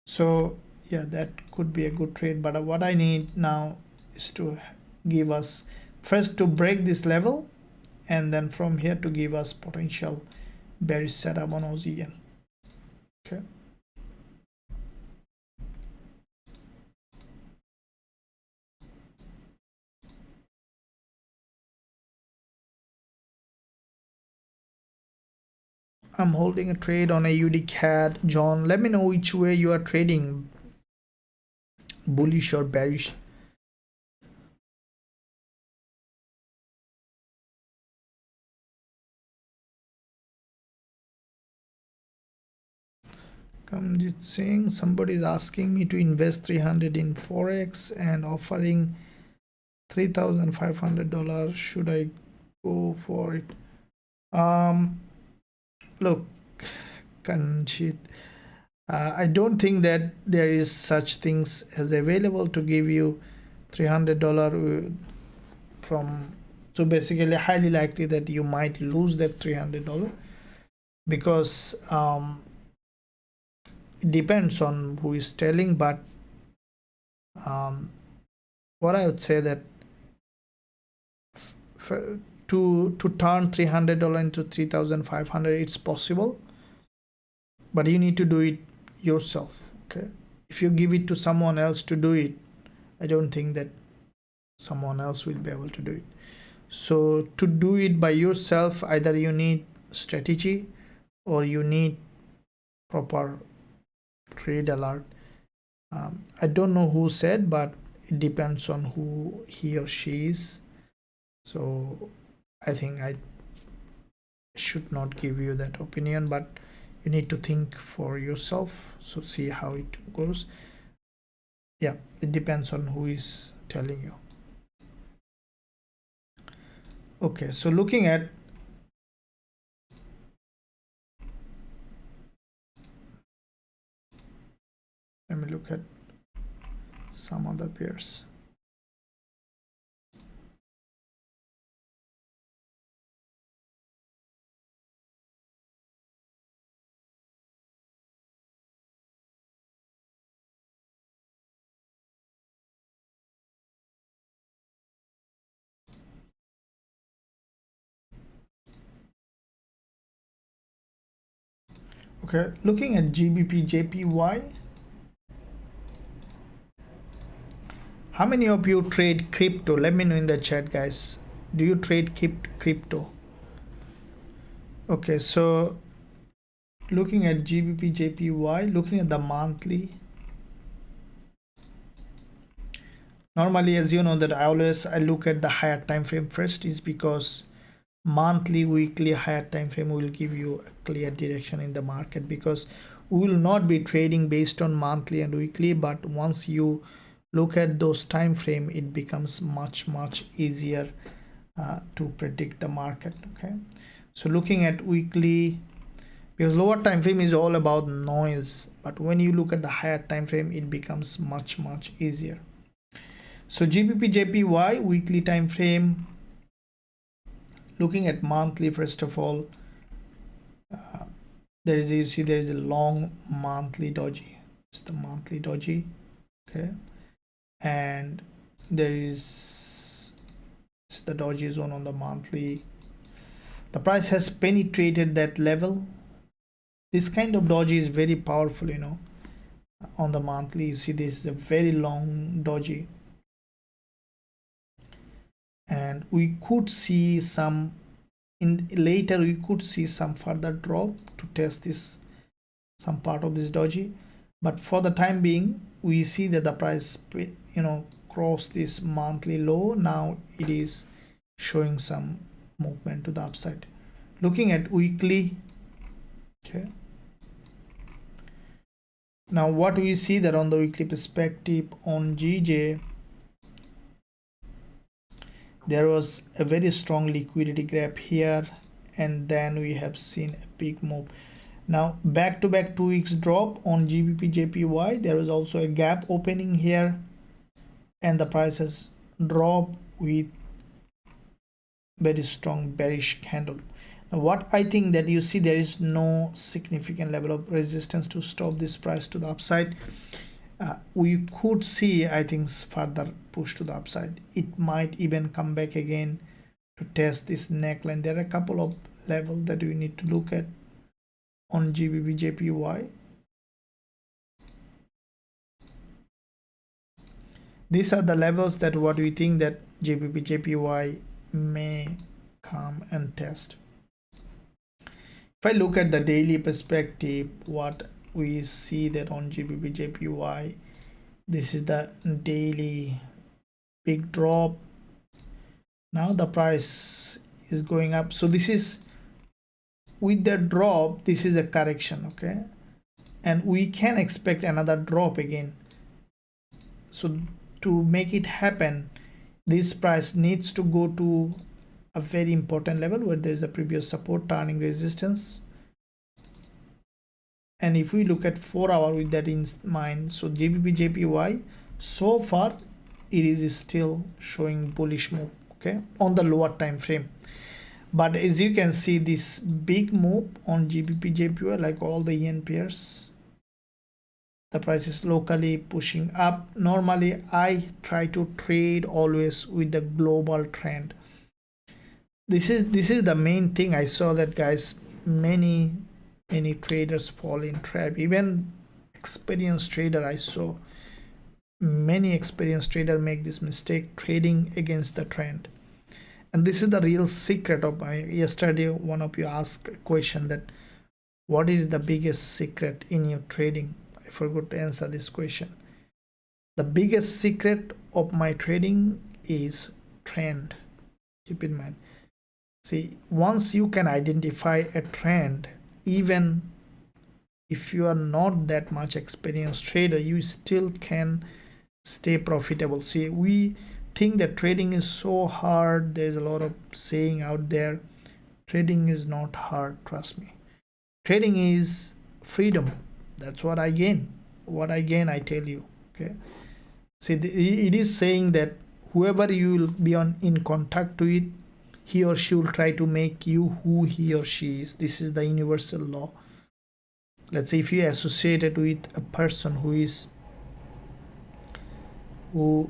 S1: So yeah, that could be a good trade. But what I need now is to give us first to break this level, and then from here to give us potential bearish setup on Aussie Yen. Okay, I'm holding a trade on AUD CAD. John, let me know which way you are trading, bullish or bearish. Kamjit Singh, somebody is asking me to invest 300 in Forex and offering $3,500. Should I go for it? Look, Kanchit, I don't think that there is such things as available to give you $300 from. So basically, highly likely that you might lose that $300, because it depends on who is telling. But what I would say that to turn $300 into $3,500, it's possible, but you need to do it yourself. Okay, if you give it to someone else to do it, I don't think that someone else will be able to do it. So to do it by yourself, either you need strategy or you need proper trade alert. I don't know who said, but it depends on who he or she is. So I think I should not give you that opinion, but you need to think for yourself. So see how it goes. Yeah, it depends on who is telling you. Okay, so looking at let me look at some other pairs. Okay, looking at GBP JPY. How many of you trade crypto? Let me know in the chat, guys. Do you trade crypto? Okay, so looking at GBP JPY, looking at the monthly. Normally, as you know, that I look at the higher time frame first, is because monthly, weekly, higher time frame will give you a clear direction in the market, because we will not be trading based on monthly and weekly. But once you look at those time frame, it becomes much easier to predict the market. Okay, so looking at weekly, because lower time frame is all about noise, but when you look at the higher time frame, it becomes much easier. So GBP JPY weekly time frame. Looking at monthly, first of all, there is you see there is a long monthly doji. It's the monthly doji. Okay, and there is the doji zone on the monthly. The price has penetrated that level. This kind of doji is very powerful, you know. On the monthly, you see this is a very long doji, and we could see some in later, we could see some further drop to test this some part of this doji, but for the time being we see that the price crossed this monthly low. Now it is showing some movement to the upside. Looking at weekly, okay, now what we see that on the weekly perspective on GJ, there was a very strong liquidity gap here, and then we have seen a big move. Now back to back 2 weeks drop on GBP JPY. There was also a gap opening here, and the price has dropped with very strong bearish candle. Now what I think that you see, there is no significant level of resistance to stop this price to the upside. We could see, I think, further push to the upside. It might even come back again to test this neckline. There are a couple of levels that we need to look at on GBP JPY. These are the levels that what we think that GBP JPY may come and test. If I look at the daily perspective, what we see that on GBP JPY, this is the daily big drop. Now the price is going up, so this is, with the drop, this is a correction, okay, and we can expect another drop again. So to make it happen, this price needs to go to a very important level where there is a previous support turning resistance. And if we look at 4 hour with that in mind, so GBP JPY, so far it is still showing bullish move, okay, on the lower time frame. But as you can see, this big move on GBP JPY, like all the yen pairs, the price is locally pushing up. Normally I try to trade always with the global trend. This is the main thing. I saw that, guys, many traders fall in trap. Even experienced trader, I saw many experienced trader make this mistake, trading against the trend. And this is the real secret of my, yesterday one of you asked a question that what is the biggest secret in your trading. I forgot to answer this question. The biggest secret of my trading is trend. Keep in mind, see, once you can identify a trend, even if you are not that much experienced trader, you still can stay profitable. See, we think that trading is so hard. There's a lot of saying out there. Trading is not hard, trust me. Trading is freedom. That's what I gain. What I gain, I tell you, okay. See, it is saying that whoever you will be in contact with, he or she will try to make you who he or she is. This is the universal law. Let's say if you associated with a person who is who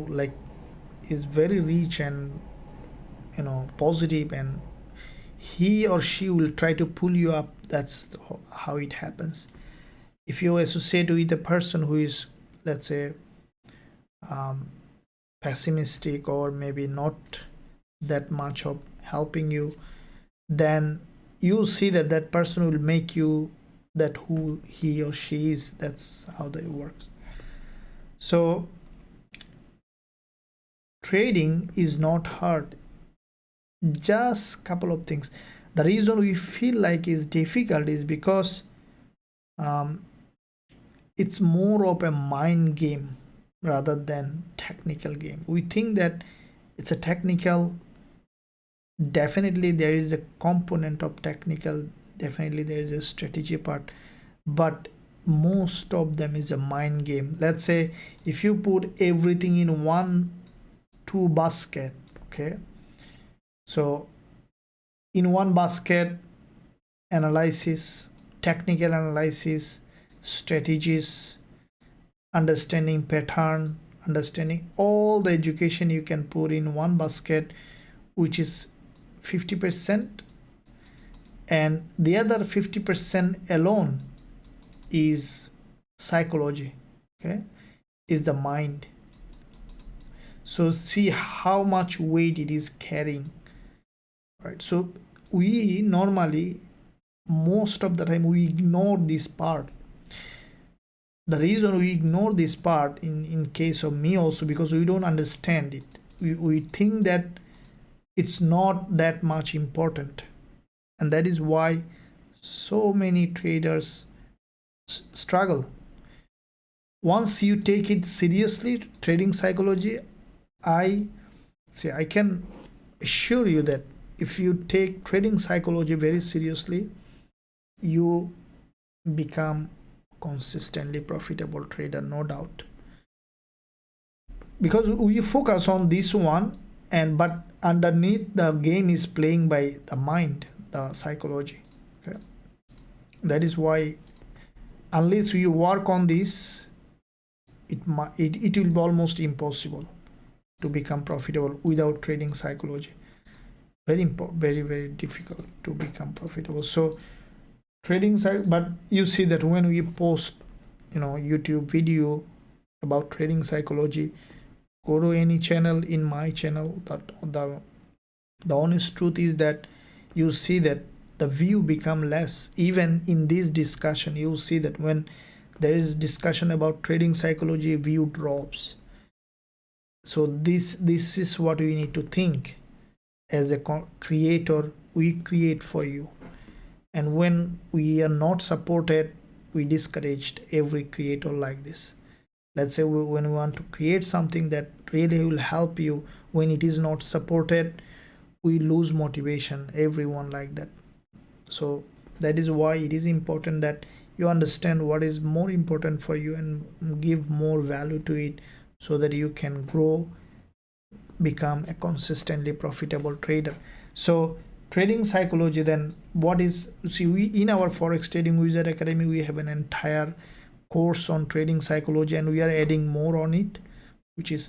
S1: like is very rich and positive, and he or she will try to pull you up. That's how it happens. If you associate with a person who is, let's say, pessimistic or maybe not that much of helping you, then you'll see that that person will make you that who he or she is. That's how that works. So trading is not hard. Just couple of things. The reason we feel like it's difficult is because it's more of a mind game rather than technical game. We think that it's a technical. Definitely there is a component of technical, definitely there is a strategy part, but most of them is a mind game. Let's say if you put everything in two basket, okay, so in one basket, analysis, technical analysis, strategies, understanding pattern, understanding all the education you can put in one basket, which is 50%, and the other 50% alone is psychology, okay, is the mind. So see how much weight it is carrying, right? So we normally, most of the time, we ignore this part. The reason we ignore this part in case of me also, because we don't understand it. We think that it's not that much important, and that is why so many traders struggle. Once you take it seriously, trading psychology, I can assure you that if you take trading psychology very seriously, you become consistently profitable trader, no doubt, because we focus on this one, and but underneath the game is playing by the mind, the psychology, okay? That is why unless you work on this, it will be almost impossible to become profitable without trading psychology. Very important, very difficult to become profitable. So trading but you see that when we post, YouTube video about trading psychology, go to any channel, in my channel, that the honest truth is that you see that the view become less. Even in this discussion, you see that when there is discussion about trading psychology, view drops. So this is what we need to think. As a creator, we create for you, and when we are not supported, we discouraged every creator like this. Let's say when we want to create something that really will help you, when it is not supported, we lose motivation, everyone like that. So that is why it is important that you understand what is more important for you and give more value to it, so that you can grow, become a consistently profitable trader. So trading psychology, then what is, see, we in our Forex Trading Wizard Academy, we have an entire course on trading psychology, and we are adding more on it, which is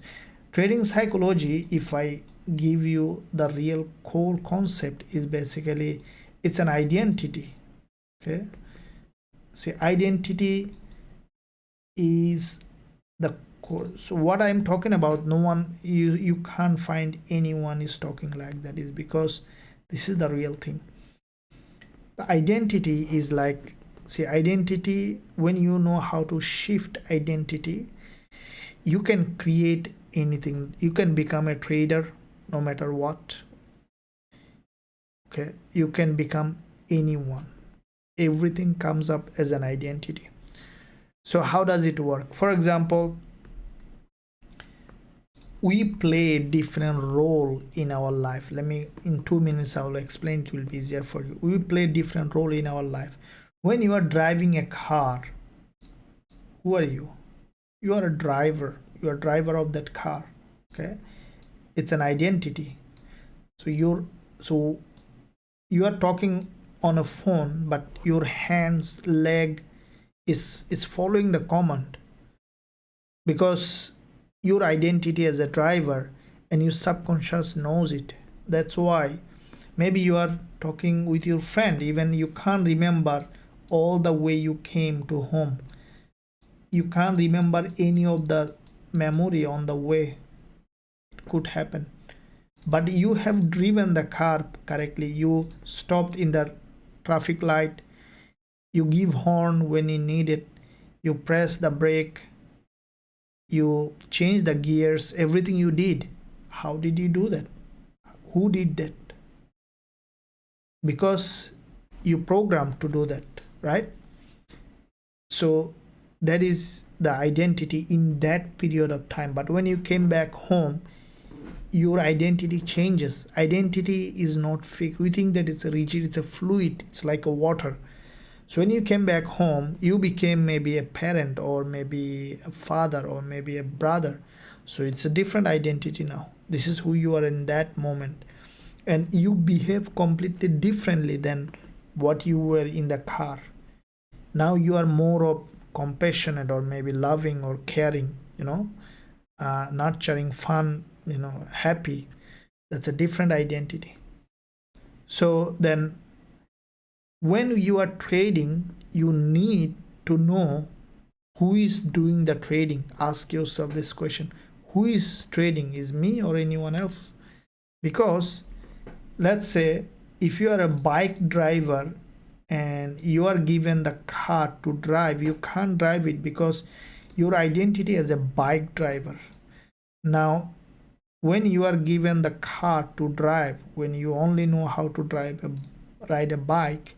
S1: trading psychology. If I give you the real core concept, is basically it's an identity, okay? See, identity is the core. So what I'm talking about, no one, you can't find anyone is talking like that, is because this is the real thing. The identity is like, see, identity, when you know how to shift identity, you can create anything. You can become a trader no matter what, okay? You can become anyone. Everything comes up as an identity. So how does it work? For example, we play a different role in our life. Let me, in 2 minutes, I will explain, it will be easier for you. We play a different role in our life. When you are driving a car, who are you? You are a driver. You are a driver of that car, okay? It's an identity. So you are talking on a phone, but your hands, leg is following the command, because your identity as a driver, and your subconscious knows it. That's why maybe you are talking with your friend, even you can't remember all the way you came to home. You can't remember any of the memory on the way. It could happen, but you have driven the car correctly. You stopped in the traffic light, you give horn when you need it, you press the brake, you change the gears, everything you did. How did you do that? Who did that? Because you programmed to do that, right? So that is the identity in that period of time. But when you came back home, your identity changes. Identity is not fixed. We think that it's a rigid, it's a fluid, it's like a water. So when you came back home, you became maybe a parent, or maybe a father, or maybe a brother. So it's a different identity now. This is who you are in that moment, and you behave completely differently than what you were in the car. Now you are more of compassionate, or maybe loving, or caring, nurturing, fun, happy. That's a different identity. So then when you are trading, you need to know who is doing the trading? Ask yourself this question. Who is trading? Is me or anyone else? Because let's say if you are a bike driver and you are given the car to drive, you can't drive it because your identity as a bike driver. Now when you are given the car to drive, when you only know how to ride a bike,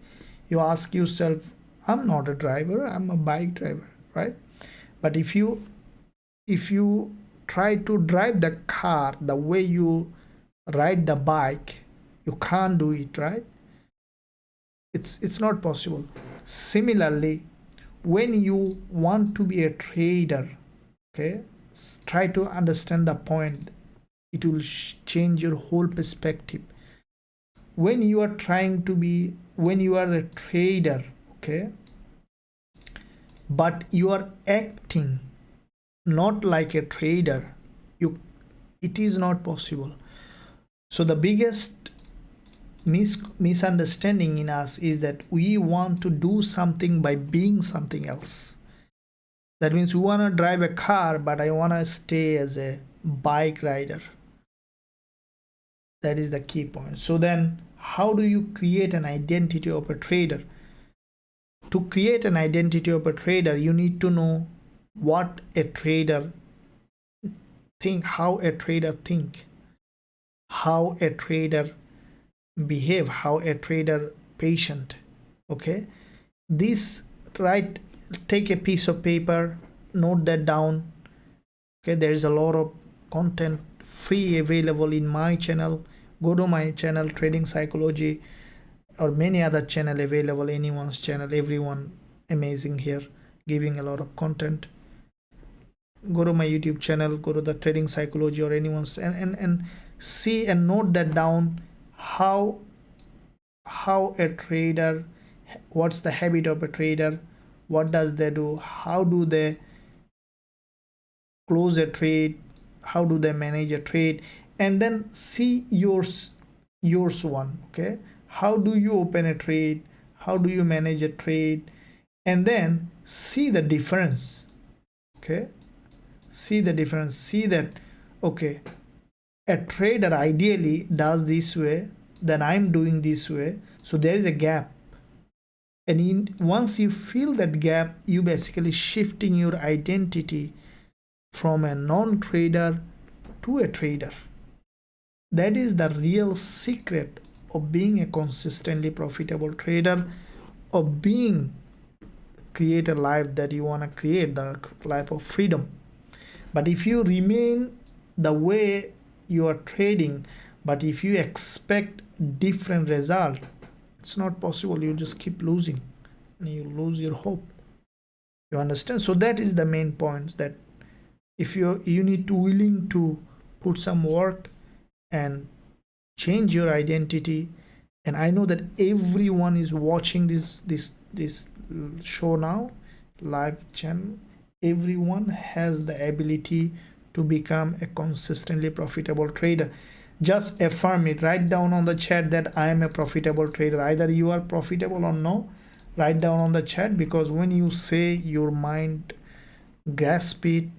S1: you ask yourself, I'm not a driver, I'm a bike driver, right? But if you try to drive the car the way you ride the bike, you can't do it, right? It's not possible. Similarly, when you want to be a trader, okay, try to understand the point. It will change your whole perspective. When you are a trader, okay, but you are acting not like a trader, it is not possible. So the biggest misunderstanding in us is that we want to do something by being something else. That means we want to drive a car, but I want to stay as a bike rider. That is the key point. So then how do you create an identity of a trader? To create an identity of a trader, you need to know what a trader how a trader think, how a trader behave, how a trader patient. Okay, this, right, take a piece of paper, note that down. Okay, there is a lot of content free available in my channel. Go to my channel, Trading Psychology, or many other channel available, anyone's channel, everyone amazing here, giving a lot of content. Go to my YouTube channel, go to the Trading Psychology or anyone's, and see and note that down, how a trader, what's the habit of a trader, what does they do, how do they close a trade, how do they manage a trade, and then see yours one. Okay, how do you open a trade, how do you manage a trade, and then see the difference. Okay, see the difference, see that, okay, a trader ideally does this way, then I'm doing this way, so there is a gap. And once you fill that gap, you basically shifting your identity from a non-trader to a trader. That is the real secret of being a consistently profitable trader, of create a life that you want to create, the life of freedom. But if you remain the way you are trading, but if you expect different result, it's not possible. You just keep losing and you lose your hope. You understand? So that is the main point, that if you need to willing to put some work and change your identity. And I know that everyone is watching this show now, live channel. Everyone has the ability to become a consistently profitable trader. Just affirm it. Write down on the chat that I am a profitable trader. Either you are profitable or no. Write down on the chat, because when you say, your mind grasp it,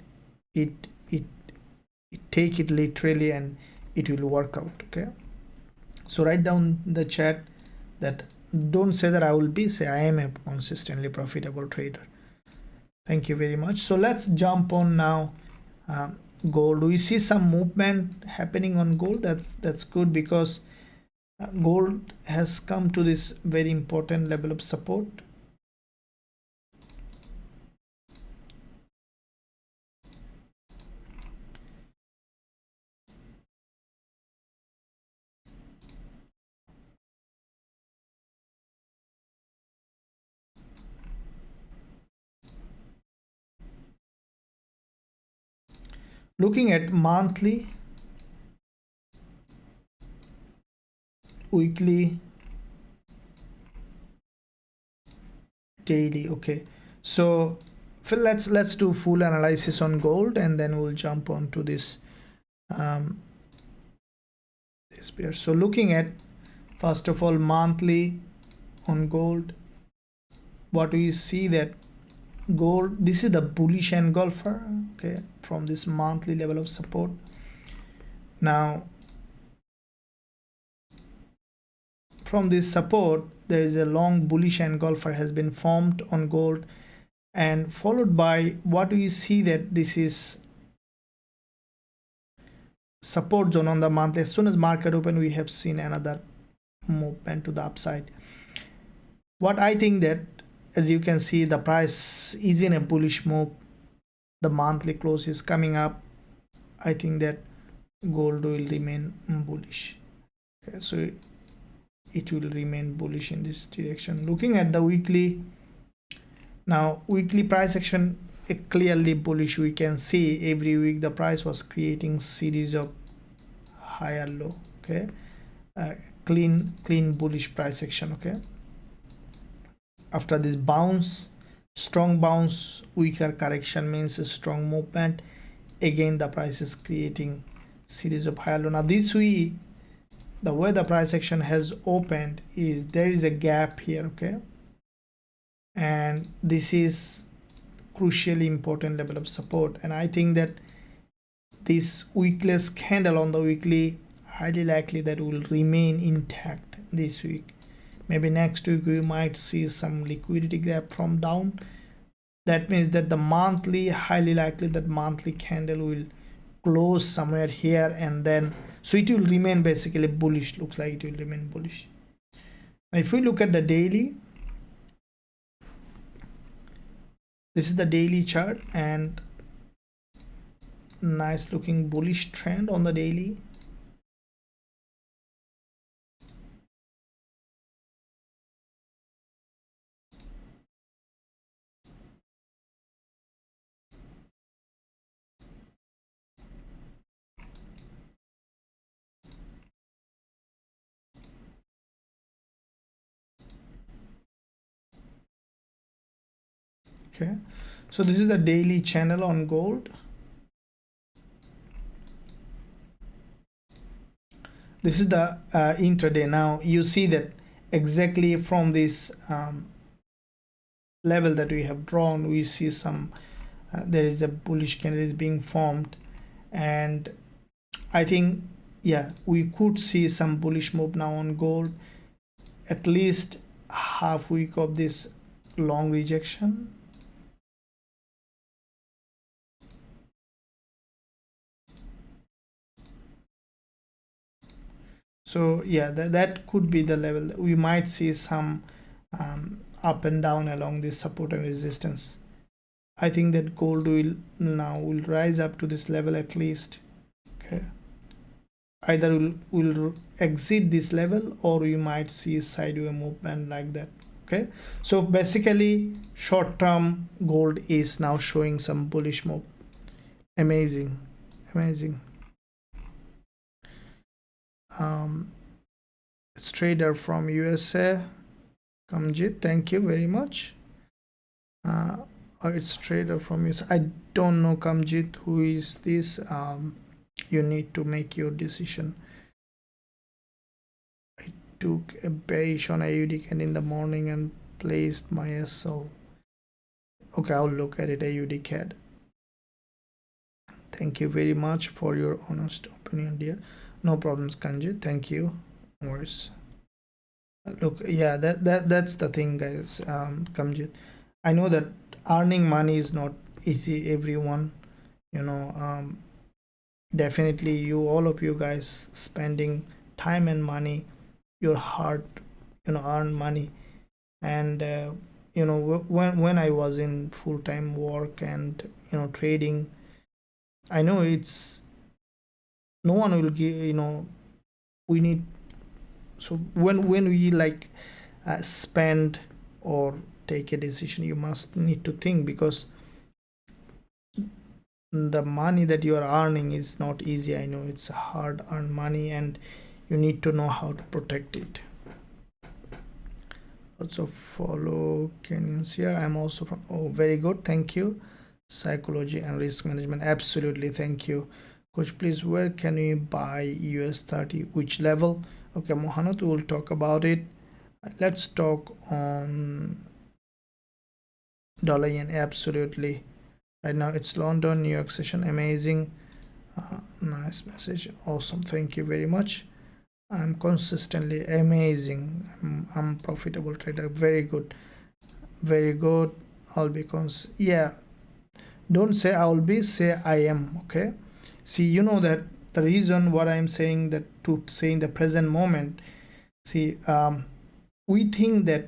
S1: take it literally, and it will work out. Okay, so write down the chat that, don't say that I will be, say I am a consistently profitable trader. Thank you very much. So let's jump on now. Gold, we see some movement happening on gold. That's good, because gold has come to this very important level of support. Looking at monthly, weekly, daily. Okay, so let's do full analysis on gold, and then we'll jump on to this this pair. So looking at, first of all, monthly on gold, what we see that gold, this is the bullish engulfer, okay, from this monthly level of support. Now from this support there is a long bullish engulfer has been formed on gold, and followed by what we see that this is support zone on the monthly. As soon as market open, we have seen another movement to the upside. What I think that, as you can see, the price is in a bullish move. The monthly close is coming up. I think that gold will remain bullish. Okay, so it will remain bullish in this direction. Looking at the weekly, now weekly price action clearly bullish. We can see every week the price was creating series of higher low. Okay, clean bullish price action. Okay, after this bounce, strong bounce, weaker correction means a strong movement. Again the price is creating series of higher low. Now this week, the way the price action has opened is there is a gap here. Okay, and this is crucially important level of support, and I think that this weakless candle on the weekly highly likely that will remain intact this week. Maybe next week we might see some liquidity gap from down. That means that the monthly, highly likely that monthly candle will close somewhere here, and then so it will remain basically bullish. Looks like it will remain bullish. Now if we look at the daily, this is the daily chart, and nice looking bullish trend on the daily. Okay, so this is the daily channel on gold. This is the intraday. Now you see that exactly from this level that we have drawn, we see some there is a bullish candle is being formed, and I think, yeah, we could see some bullish move now on gold, at least half week of this long rejection. So yeah, that could be the level. We might see some up and down along this support and resistance. I think that gold will rise up to this level at least. Okay, either will exit this level, or we might see a sideways movement like that. Okay, so basically short term gold is now showing some bullish move. Amazing. Trader from USA, Kamjit, thank you very much. It's trader from USA. I don't know, Kamjit, who is this. You need to make your decision. I took a bearish on AUD candle in the morning and placed my SL. Okay, I'll look at it. AUD CAD. Thank you very much for your honest opinion, dear. No problems, Kanji. Thank you. No worries. Look, yeah, that's the thing, guys. Kamjit, I know that earning money is not easy, everyone, you know. Definitely you, all of you guys, spending time and money, your heart, earn money. And when I was in full-time work and trading, I know it's no one will give, we need. So when we like spend or take a decision, you must need to think, because the money that you are earning is not easy. I know it's hard earned money, and you need to know how to protect it. Also follow Kenyans here. I'm also from, oh, very good, thank you. Psychology and risk management, absolutely, thank you. Coach, please, where can we buy US30, which level? Okay, Mohanat, we will talk about it. Let's talk on Dollar Yen, absolutely. Right now it's London, New York session, amazing. Nice message, awesome, thank you very much. I'm consistently amazing. I'm profitable trader, very good, very good. I'll be yeah, don't say I'll be, say I am. Okay, see, you know that the reason what I'm saying that to say in the present moment, see, we think that,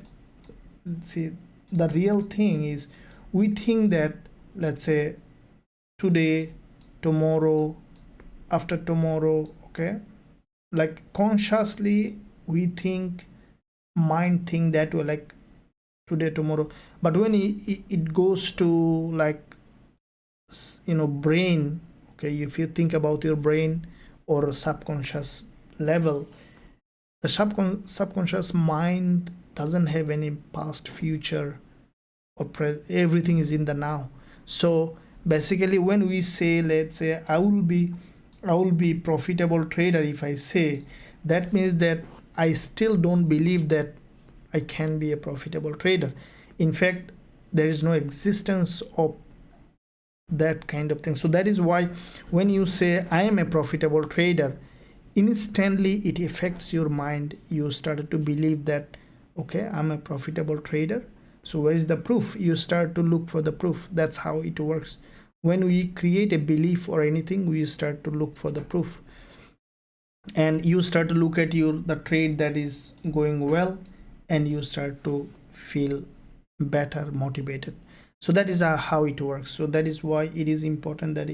S1: see, the real thing is we think that, let's say, today, tomorrow, after tomorrow, okay, like consciously we think, mind think that way, like today, tomorrow. But when it goes to, like, you know, brain, okay, if you think about your brain or subconscious level, the subconscious mind doesn't have any past, future, or everything is in the now. So basically when we say, let's say, I will be profitable trader, if I say, that means that I still don't believe that I can be a profitable trader. In fact, there is no existence of that kind of thing. So that is why when you say I am a profitable trader, instantly it affects your mind. You started to believe that, okay, I'm a profitable trader. So where is the proof? You start to look for the proof. That's how it works. When we create a belief or anything, we start to look for the proof, and you start to look at the trade that is going well, and you start to feel better, motivated. So that is how it works. So that is why it is important that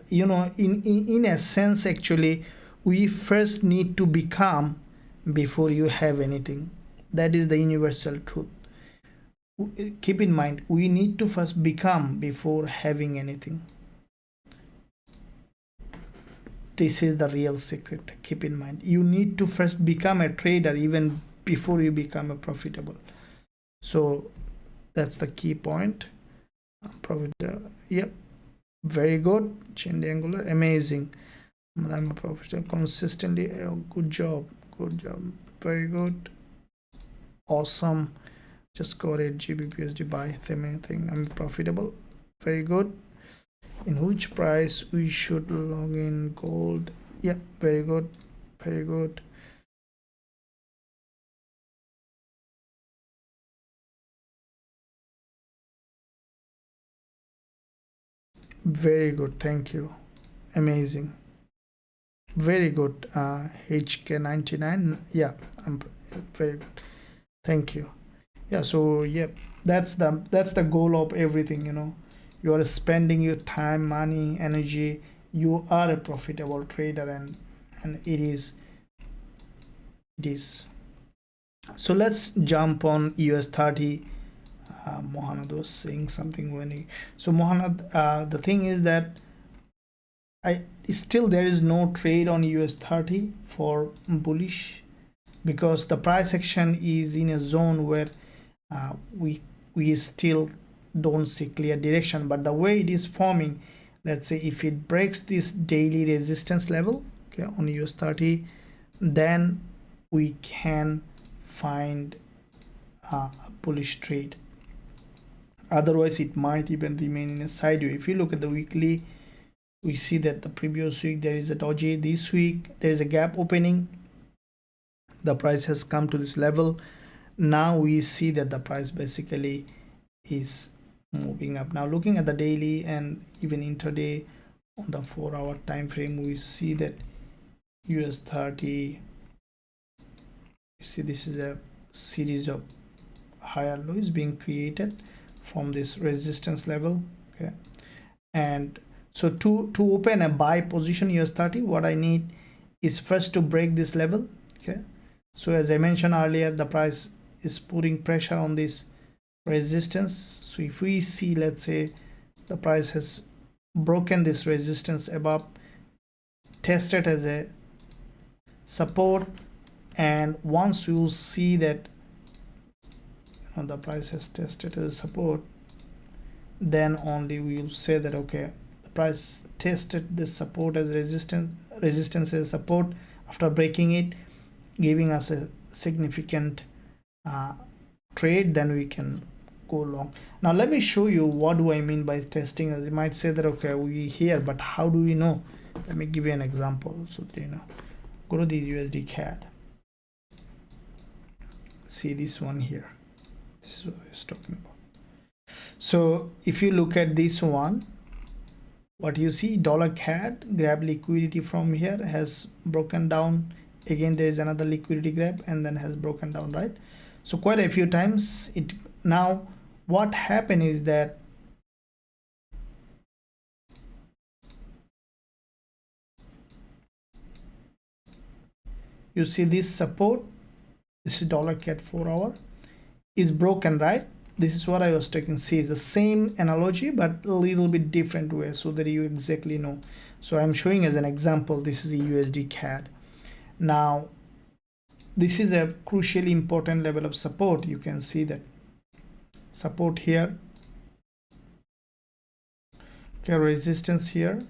S1: you know, in a sense, actually, we first need to become before you have anything. That is the universal truth. Keep in mind, we need to first become before having anything. This is the real secret. Keep in mind, you need to first become a trader even before you become a profitable. So that's the key point. Profit, yep, very good. Triangular, amazing. I'm a profitable consistently. Good job, very good, awesome. Just got it. Gbpusd buy thing. I'm profitable, very good. In which price we should log in? Gold, yeah, very good, very good. Very good, thank you, amazing, very good. HK99, yeah, I'm very good, thank you. Yeah, so yeah, that's the goal of everything, you know. You are spending your time, money, energy. You are a profitable trader, and it is. So let's jump on US30. Mohanad was saying something when he, so Mohanad, the thing is that still there is no trade on US30 for bullish, because the price action is in a zone where we still don't see clear direction. But the way it is forming, let's say if it breaks this daily resistance level, okay, on US30, then we can find a bullish trade. Otherwise it might even remain in a sideway. If you look at the weekly, we see that the previous week there is a doji, this week there is a gap opening, the price has come to this level. Now we see that the price basically is moving up. Now looking at the daily and even intraday on the 4-hour time frame, we see that US30, you see this is a series of higher lows being created from this resistance level, okay. And so to open a buy position US30, what I need is first to break this level, okay. So as I mentioned earlier, the price is putting pressure on this resistance. So if we see, let's say the price has broken this resistance above, tested as a support, and once you see that the price has tested as a support, then only we will say that, okay, the price tested this support as resistance as support. After breaking it, giving us a significant trade, then we can go long. Now let me show you what do I mean by testing. As you might say that, okay, we here, but how do we know? Let me give you an example. So you know, go to the USD CAD. See this one here. This is what I was talking about. So if you look at this one, what you see, dollar CAD grab liquidity from here, has broken down. Again, there is another liquidity grab and then has broken down, right? So quite a few times. It now what happened is that you see this support, this is dollar CAD 4 hour, is broken, right? This is what I was taking. See, it's the same analogy but a little bit different way so that you exactly know. So I'm showing as an example, this is a USD CAD. Now this is a crucially important level of support. You can see that support here, okay, resistance here,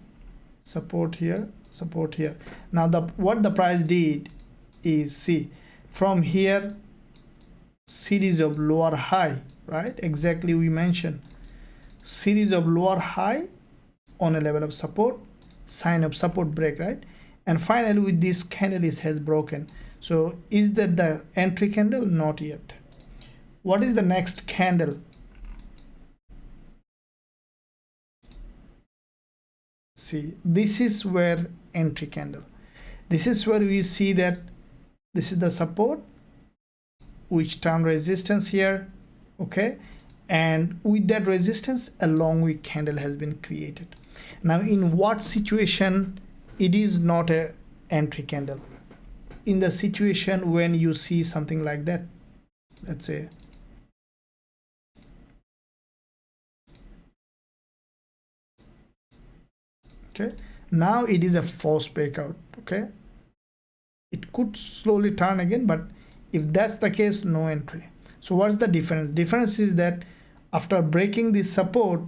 S1: support here, support here. Now what the price did is, see, from here series of lower high, right? Exactly, we mentioned series of lower high on a level of support, sign of support break, right? And finally with this candle it has broken. So is that the entry candle? Not yet. What is the next candle? See, this is where entry candle. This is where we see that this is the support which turned resistance here, okay, and with that resistance a long wick candle has been created. Now in what situation it is not a entry candle? In the situation when you see something like that, let's say okay, now it is a false breakout, okay, it could slowly turn again, but if that's the case, no entry. So what's the difference? Difference is that after breaking this support,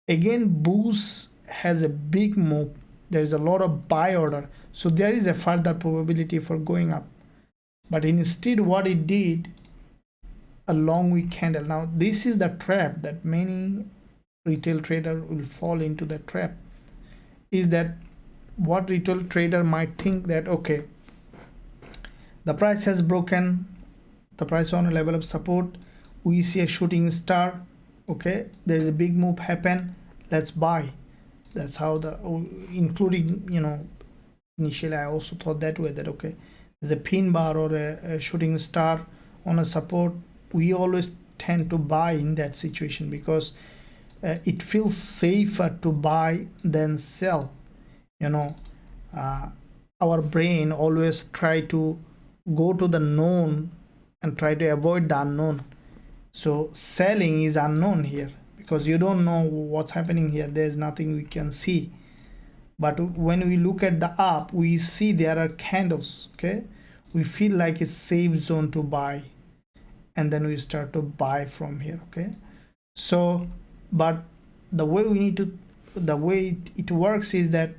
S1: again bulls has a big move, there is a lot of buy order, so there is a further probability for going up. But instead what it did, a long wick candle. Now this is the trap that many retail trader will fall into. The trap is that what retail trader might think that, okay, the price has broken, the price on a level of support, we see a shooting star, okay, there is a big move happen, let's buy. That's how the, including, you know, initially I also thought that way, that okay, there's a pin bar or a shooting star on a support, we always tend to buy in that situation because it feels safer to buy than sell. You know, our brain always try to go to the known and try to avoid the unknown. So selling is unknown here because you don't know what's happening here. There's nothing we can see. But when we look at the up, we see there are candles, okay, we feel like it's safe zone to buy, and then we start to buy from here, okay. So but the way we need to, the way it works is that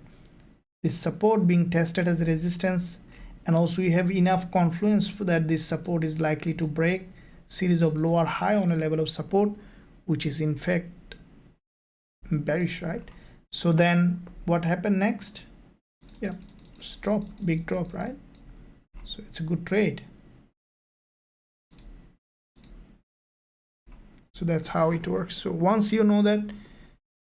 S1: this support being tested as a resistance, and also you have enough confluence for that this support is likely to break series of lower high on a level of support, which is in fact bearish, right? So then what happened next? Yeah, drop, big drop, right? So it's a good trade. So that's how it works. So once you know that,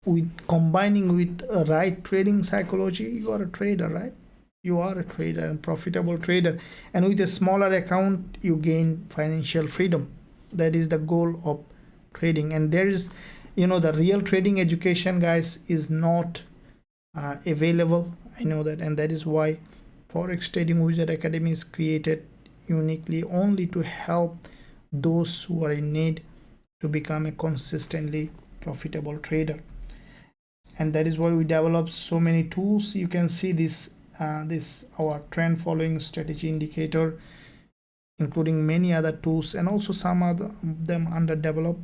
S1: with combining with a right trading psychology, you are a trader, right? You are a trader and profitable trader, and with a smaller account you gain financial freedom. That is the goal of trading. And there is, you know, the real trading education, guys, is not available. I know that, and that is why Forex Trading Wizard Academy is created uniquely only to help those who are in need to become a consistently profitable trader. And that is why we develop so many tools. You can see this our trend following strategy indicator, including many other tools, and also some other them underdeveloped.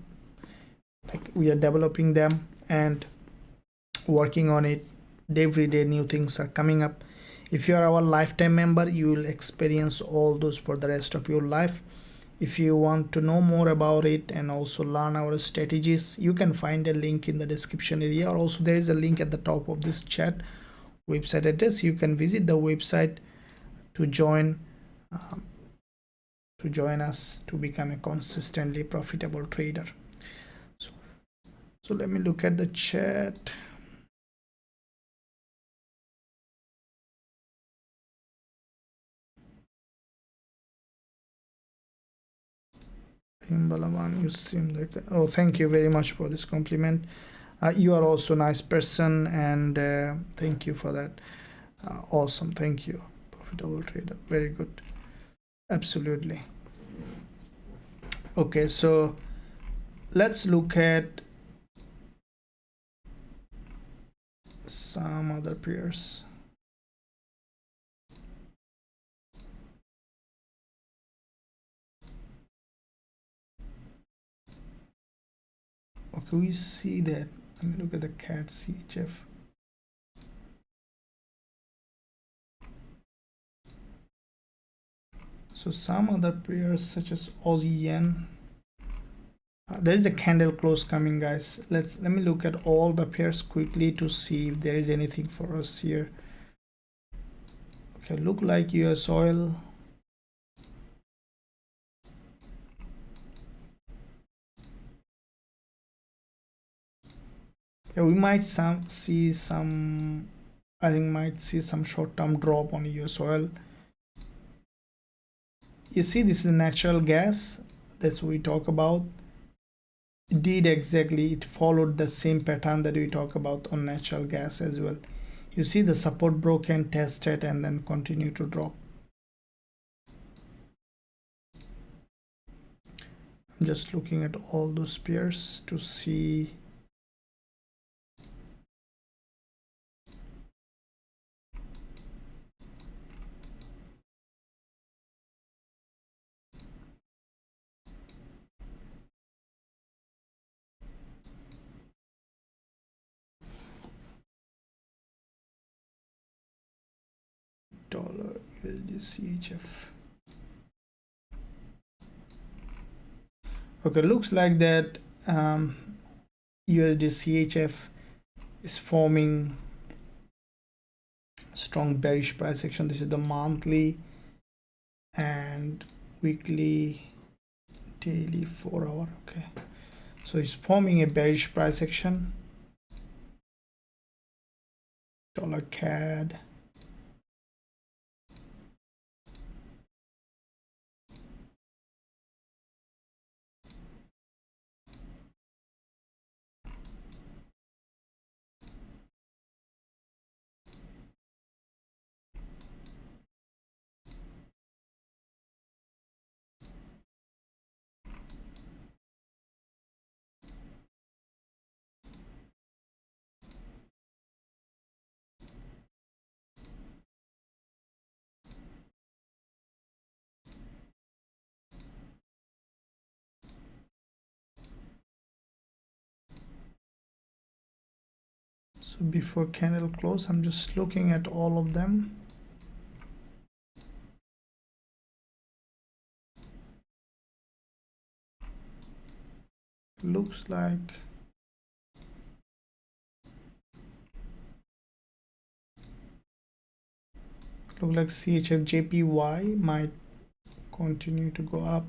S1: Like we are developing them and working on it. Every day new things are coming up. If you are our lifetime member, you will experience all those for the rest of your life. If you want to know more about it and also learn our strategies, you can find a link in the description area, or also there is a link at the top of this chat website address. You can visit the website to join us to become a consistently profitable trader. So let me look at the chat. Balaban, you seem like, oh, thank you very much for this compliment. You are also a nice person, and thank you for that. Awesome, thank you. Profitable trader, very good. Absolutely. Okay, so let's look at some other pairs. Okay, we see that. Let me look at the CAD CHF. So some other pairs such as Aussie Yen. There is a candle close coming, guys. Let me look at all the pairs quickly to see if there is anything for us here. Okay, look like US oil. Yeah, we might see some, I think might see some short-term drop on US oil. You see, this is natural gas. That's what we talk about. It did exactly, it followed the same pattern that we talk about on natural gas as well. You see the support broken, tested, and then continue to drop. I'm just looking at all those pairs to see. Dollar USD CHF. Okay, looks like that USD CHF is forming strong bearish price action. This is the monthly and weekly, daily, 4 hour. Okay, so it's forming a bearish price action. Dollar CAD. So before candle close, I'm just looking at all of them. Looks like CHF JPY might continue to go up.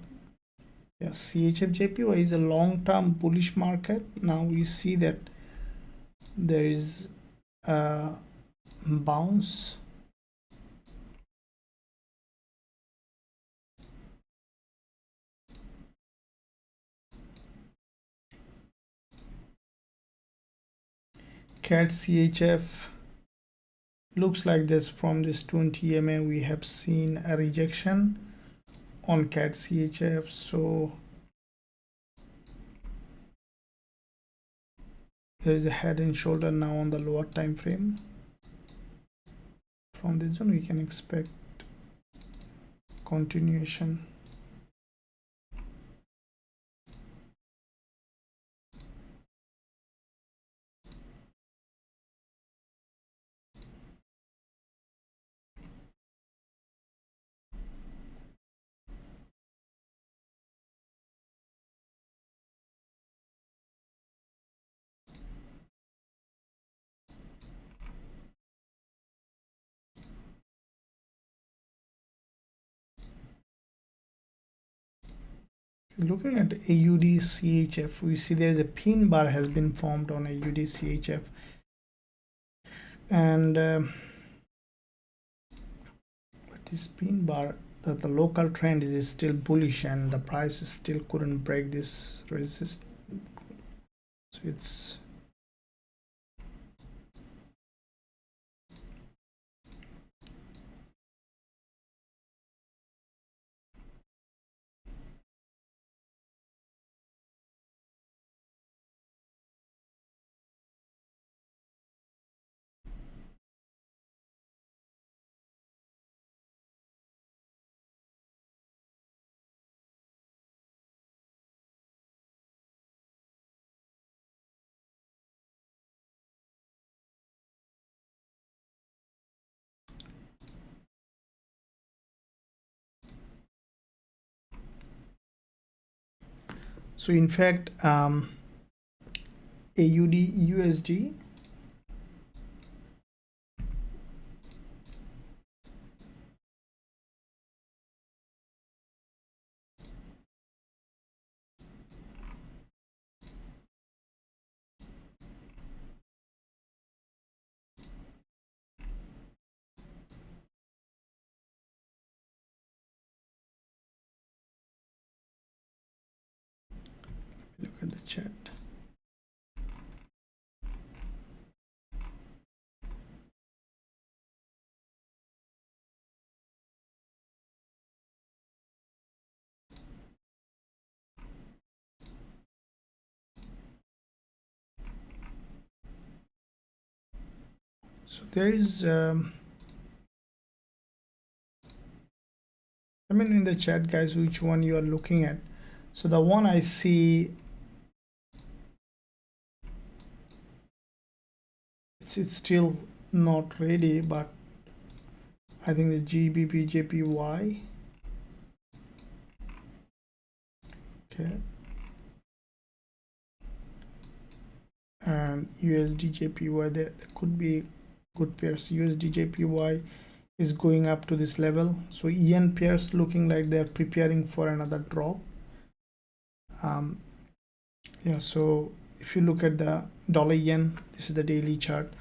S1: Yes, CHF JPY is a long-term bullish market. Now we see that there is a bounce. CAD CHF looks like this. From this 20 MA we have seen a rejection on CAD CHF, so there is a head and shoulder now on the lower time frame. From this zone we can expect continuation. Looking at AUD CHF, we see there is a pin bar has been formed on AUD CHF, and this pin bar, that the local trend is still bullish and the price still couldn't break this resist. So it's so in fact AUD USD, look at the chat. So there is I mean in the chat guys which one you are looking at. So the one I see, it's still not ready, but I think the GBP JPY, okay, and Usdjpy, there could be good pairs. Usdjpy is going up to this level, so yen pairs looking like they're preparing for another drop. Yeah, so if you look at the dollar yen, this is the daily chart,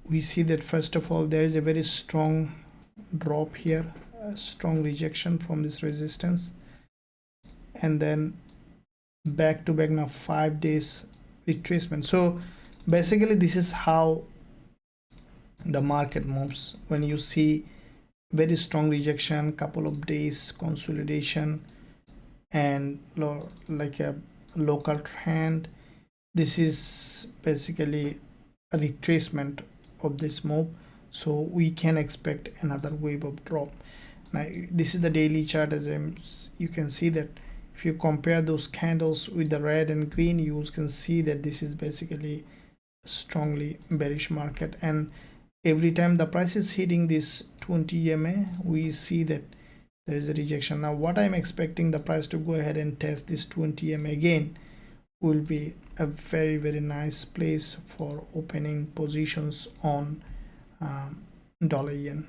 S1: we see that first of all there is a very strong drop here, a strong rejection from this resistance, and then back to back now 5 days retracement. So basically this is how the market moves. When you see very strong rejection, couple of days consolidation, and like a local trend, this is basically a retracement of this move, so we can expect another wave of drop. Now this is the daily chart. As you can see that if you compare those candles with the red and green, you can see that this is basically a strongly bearish market, and every time the price is hitting this 20 EMA, we see that there is a rejection. Now what I'm expecting the price to go ahead and test this 20 EMA again will be a very nice place for opening positions on dollar yen.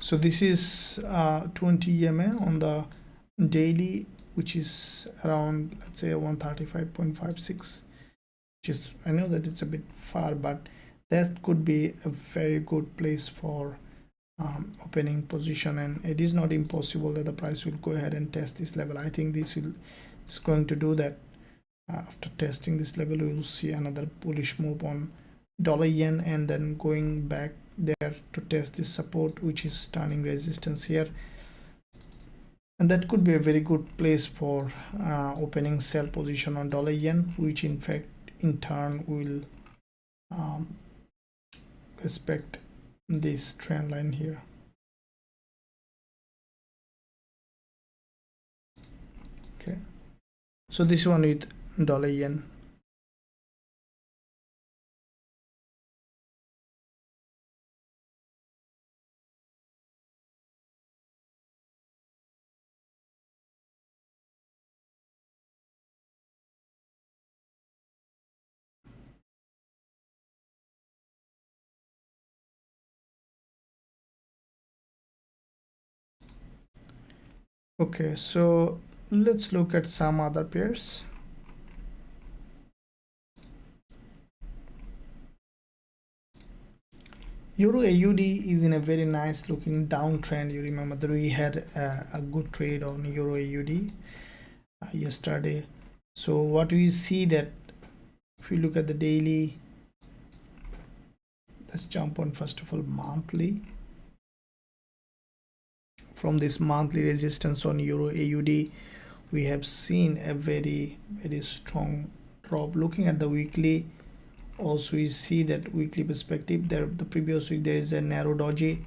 S1: So this is 20 EMA on the daily, which is around, let's say, 135.56, which is, I know that it's a bit far, but that could be a very good place for opening position, and it is not impossible that the price will go ahead and test this level. I think this is going to do that. After testing this level, we will see another bullish move on dollar yen, and then going back there to test this support, which is turning resistance here, and that could be a very good place for opening sell position on dollar yen, which in fact in turn will respect this trend line here. Okay, so this one with dollar yen. Okay, so let's look at some other pairs. Euro AUD is in a very nice looking downtrend. You remember that we had a good trade on Euro AUD yesterday. So what we see that if you look at the daily, let's jump on first of all monthly. From this monthly resistance on Euro AUD, we have seen a very strong drop. Looking at the weekly, also you see that weekly perspective there, the previous week there is a narrow doji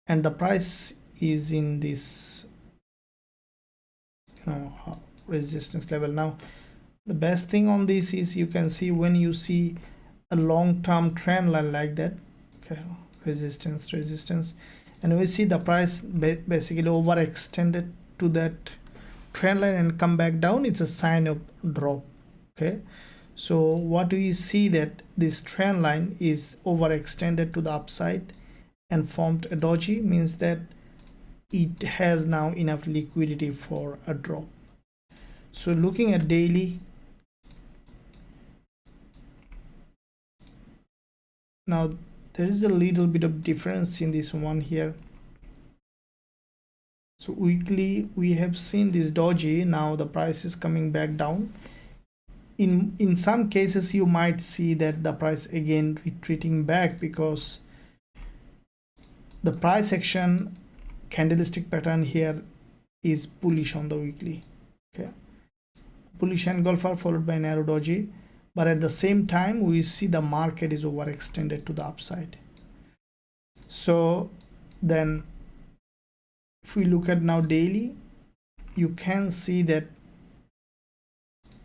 S1: and the price is in this resistance level. Now the best thing on this is you can see when you see a long-term trend line like that, okay, resistance, and we see the price basically overextended to that trend line and come back down, it's a sign of drop. Okay, so what we see that this trend line is overextended to the upside and formed a doji, means that it has now enough liquidity for a drop. So looking at daily, now there is a little bit of difference in this one here. So weekly we have seen this doji, now the price is coming back down. In some cases you might see that the price again retreating back because the price action candlestick pattern here is bullish on the weekly. Okay, bullish engulfer followed by narrow doji, but at the same time we see the market is overextended to the upside. So then if we look at now daily, you can see that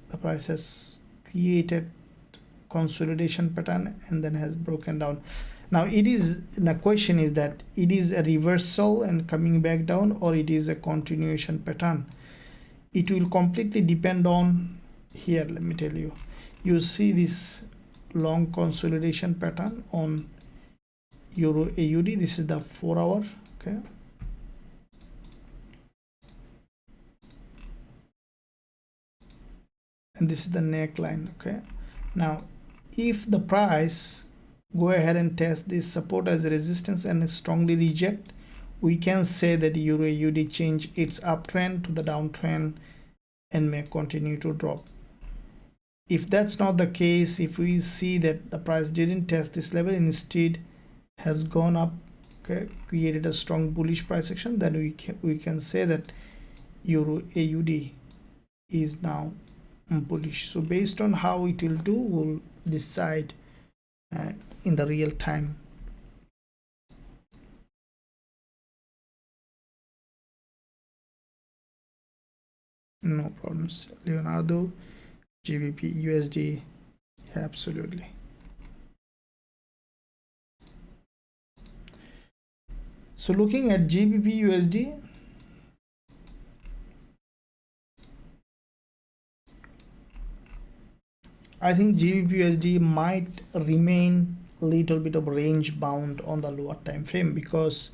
S1: the price has created consolidation pattern and then has broken down. Now the question is that it is a reversal and coming back down, or it is a continuation pattern. It will completely depend on here. Let me tell you, you see this long consolidation pattern on Euro AUD. This is the 4 hour. Okay, and this is the neckline. Okay, now if the price go ahead and test this support as a resistance and strongly reject, we can say that Euro AUD change its uptrend to the downtrend and may continue to drop. If that's not the case, if we see that the price didn't test this level, instead has gone up, okay, created a strong bullish price action, then we can say that Euro AUD is now bullish. So based on how it will do, we'll decide in the real time. No problems. Leonardo, GBP USD, yeah, absolutely. So looking at GBP USD, I think GBP USD might remain a little bit of range bound on the lower time frame, because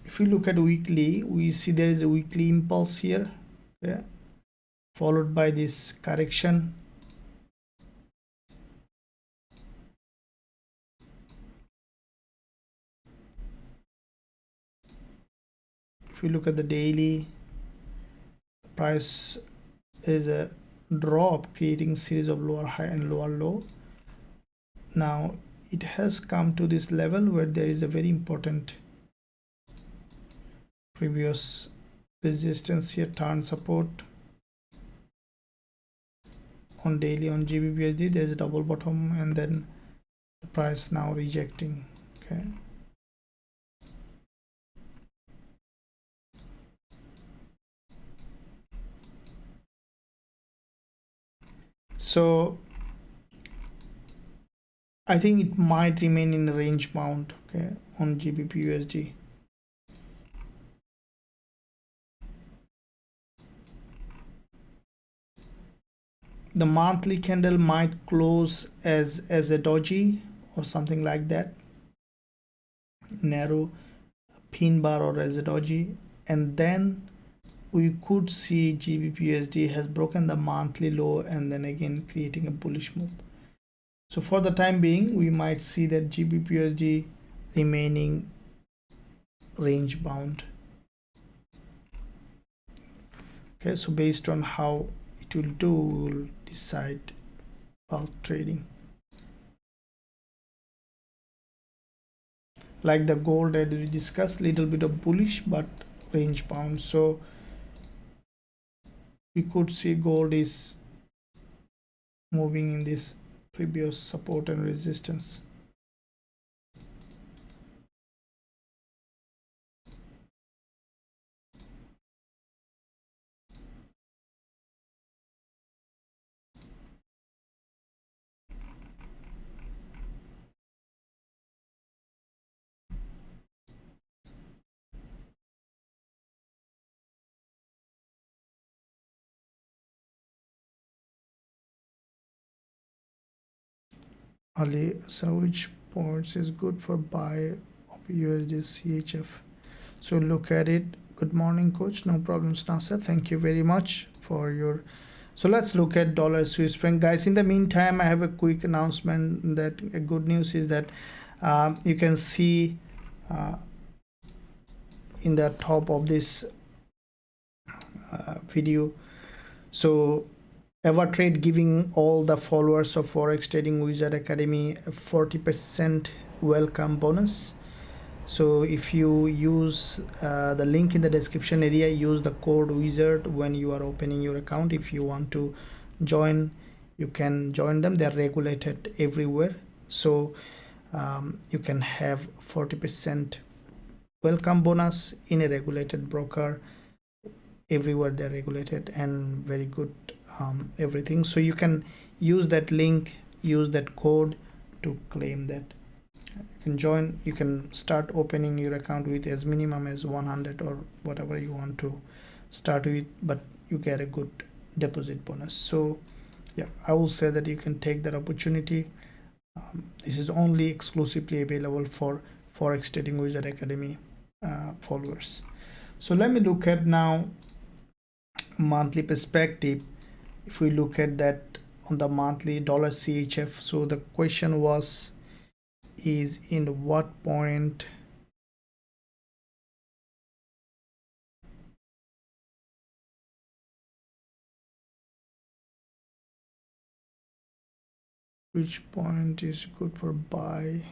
S1: if we look at weekly, we see there is a weekly impulse here, okay, followed by this correction. If we look at the daily, the price is a drop creating series of lower high and lower low. Now it has come to this level where there is a very important previous resistance here, turn support on daily on GBPSD. There's a double bottom and then the price now rejecting. Okay, so I think it might remain in range bound, okay, on GBP USD. The monthly candle might close as a doji or something like that, narrow pin bar or as a doji. and then we could see GBPUSD has broken the monthly low and then again creating a bullish move. So for the time being, we might see that GBPUSD remaining range bound. Okay, so based on how it will do, we'll decide about trading. Like the gold that we discussed, little bit of bullish but range bound. So we could see gold is moving in this previous support and resistance. Ali, so which points is good for buy of USD CHF? So look at it. Good morning, coach. No problems, Nasser. Thank you very much for your. So let's look at dollar Swiss franc, guys. In the meantime, I have a quick announcement that a good news is that you can see in the top of this video. So EverTrade giving all the followers of Forex Trading Wizard Academy a 40% welcome bonus. So if you use the link in the description area, use the code wizard when you are opening your account. If you want to join, you can join them. They're regulated everywhere, so you can have 40% welcome bonus in a regulated broker. Everywhere they're regulated and very good everything. So you can use that link, use that code to claim that. You can join, you can start opening your account with as minimum as 100 or whatever you want to start with, but you get a good deposit bonus. So yeah, I will say that you can take that opportunity. This is only exclusively available for Forex Trading Wizard Academy followers. So let me look at now monthly perspective. If we look at that on the monthly dollar CHF, so the question was, is in what point which point is good for buy?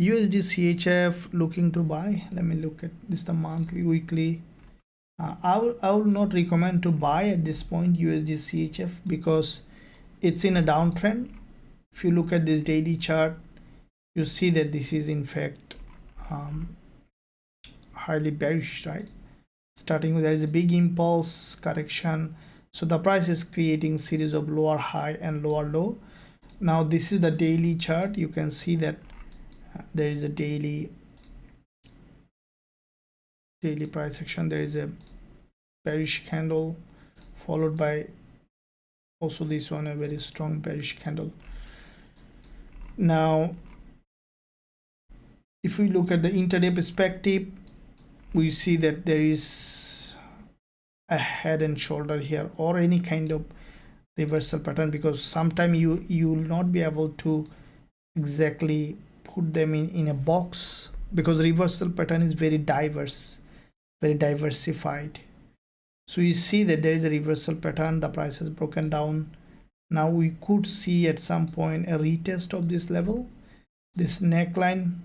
S1: USD CHF looking to buy. Let me look at this, the monthly, weekly. I will not recommend to buy at this point USD CHF because it's in a downtrend. If you look at this daily chart, you see that this is in fact highly bearish, right? Starting with, there is a big impulse correction, so the price is creating series of lower high and lower low. Now this is the daily chart. You can see that there is a daily price action. There is a bearish candle followed by also this one, a very strong bearish candle. Now if we look at the intraday perspective, we see that there is a head and shoulder here or any kind of reversal pattern, because sometimes you will not be able to exactly put them in a box because reversal pattern is very diverse, very diversified. So you see that there is a reversal pattern, the price has broken down. Now we could see at some point a retest of this level, this neckline,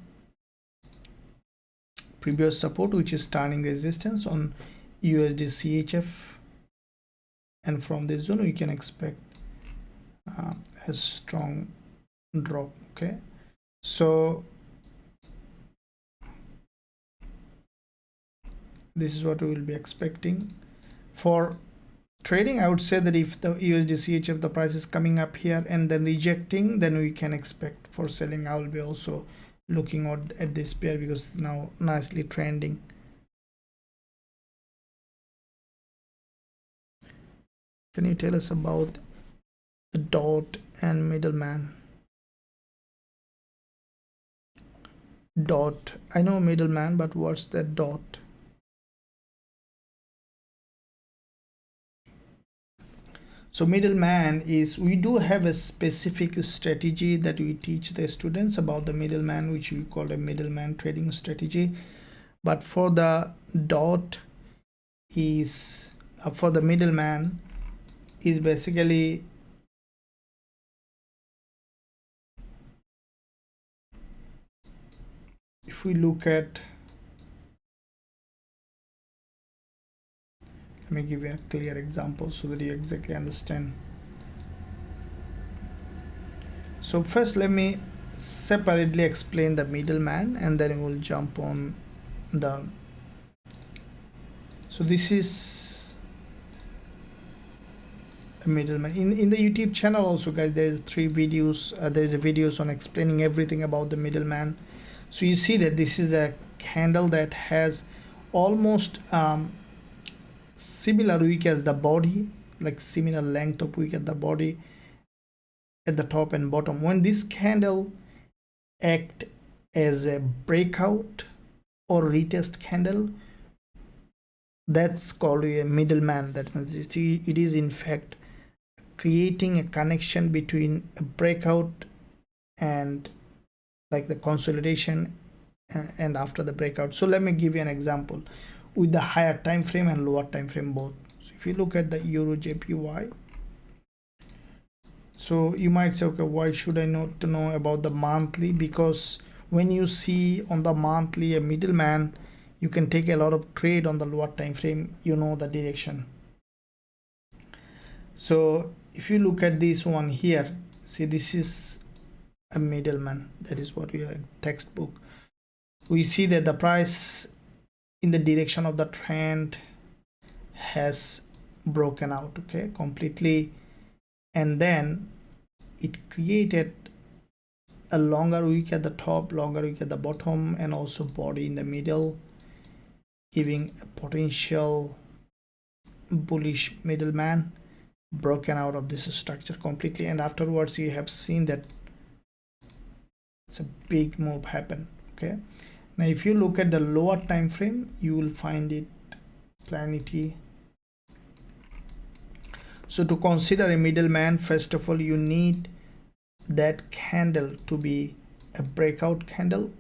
S1: previous support, which is turning resistance on USD CHF, and from this zone we can expect a strong drop. Okay, so this is what we will be expecting for trading. I would say that if the USD CHF, the price is coming up here and then rejecting, then we can expect for selling. I will be also looking at this pair because it's now nicely trending. Can you tell us about the dot and middleman? dot. I know middleman, but what's that dot? So middleman is, we do have a specific strategy that we teach the students about the middleman, which we call a middleman trading strategy. But for the dot is for the middleman is basically if we look at, let me give you a clear example so that you exactly understand. So first let me separately explain the middleman and then we'll jump on the, so this is a middleman. In the YouTube channel also, guys, there's 3 videos. There's a videos on explaining everything about the middleman. So you see that this is a candle that has almost similar wick as the body, like similar length of wick at the body at the top and bottom. When this candle act as a breakout or retest candle, that's called a middleman. That means it is in fact creating a connection between a breakout and like the consolidation and after the breakout. So let me give you an example with the higher time frame and lower time frame both. So if you look at the Euro JPY, so you might say, okay, why should I know to know about the monthly? Because when you see on the monthly a middleman, you can take a lot of trade on the lower time frame, you know the direction. So if you look at this one here, see this is a middleman. That is what we are textbook. We see that the price in the direction of the trend has broken out, okay, completely, and then it created a longer wick at the top, longer wick at the bottom, and also body in the middle, giving a potential bullish middleman, broken out of this structure completely, and afterwards you have seen that it's a big move happen. Okay, now if you look at the lower time frame, you will find it plenty. So to consider a middleman, first of all you need that candle to be a breakout candle.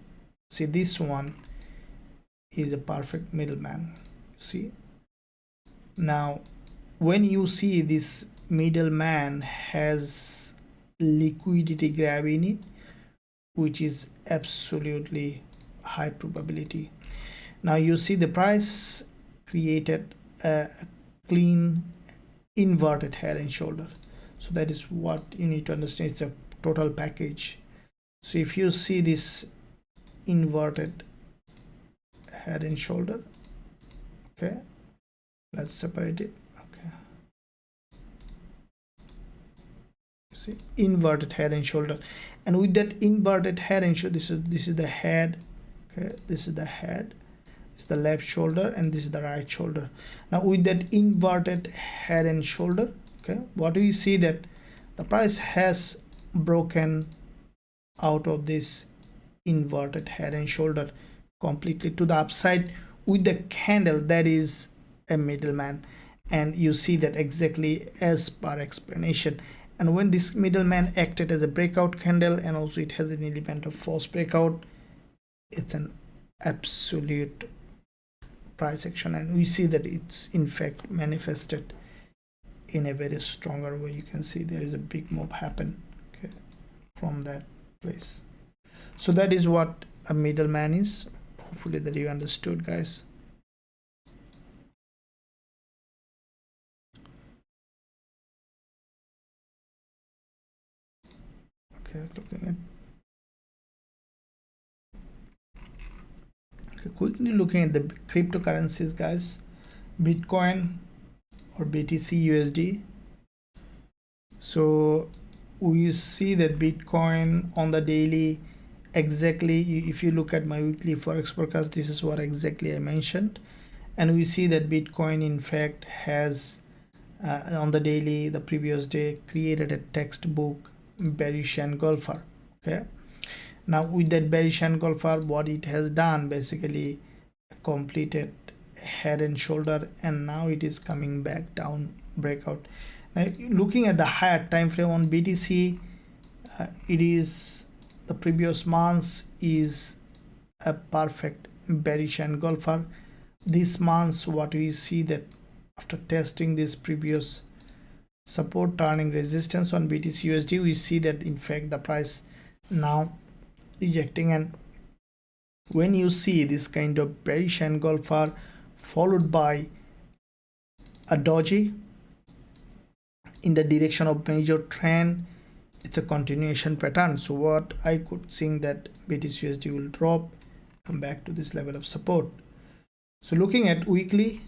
S1: See, this one is a perfect middleman. See, now when you see this middleman has liquidity grab in it, which is absolutely high probability. Now you see the price created a clean inverted head and shoulder. So that is what you need to understand. It's a total package. So if you see this inverted head and shoulder, okay, let's separate it. Okay, see, inverted head and shoulder, and with that inverted head and shoulder, this is the head, okay, this is the head, this is the left shoulder, and this is the right shoulder. Now with that inverted head and shoulder, okay, what do you see? That the price has broken out of this inverted head and shoulder completely to the upside with the candle that is a middleman, and you see that exactly as per explanation. And when this middleman acted as a breakout candle, and also it has an element of false breakout, it's an absolute price action, and we see that it's in fact manifested in a very stronger way. You can see there is a big move happen, okay, from that place. So that is what a middleman is. Hopefully that you understood, guys. Okay, looking at, okay, quickly looking at the cryptocurrencies, guys. Bitcoin or BTC USD. So we see that Bitcoin on the daily, exactly, if you look at my weekly forex forecast, this is what exactly I mentioned, and we see that Bitcoin in fact has on the daily, the previous day, created a textbook bearish engulfer. Okay, Now with that bearish engulfer, what it has done, basically completed head and shoulder, and now it is coming back down, breakout. Now looking at the higher time frame on BTC, it is the previous month is a perfect bearish engulfer. This month, what we see that after testing this previous support turning resistance on BTC USD, we see that in fact the price now rejecting. And when you see this kind of bearish engulfer followed by a doji in the direction of major trend, it's a continuation pattern. So what I could think that BTC USD will drop, come back to this level of support. So looking at weekly,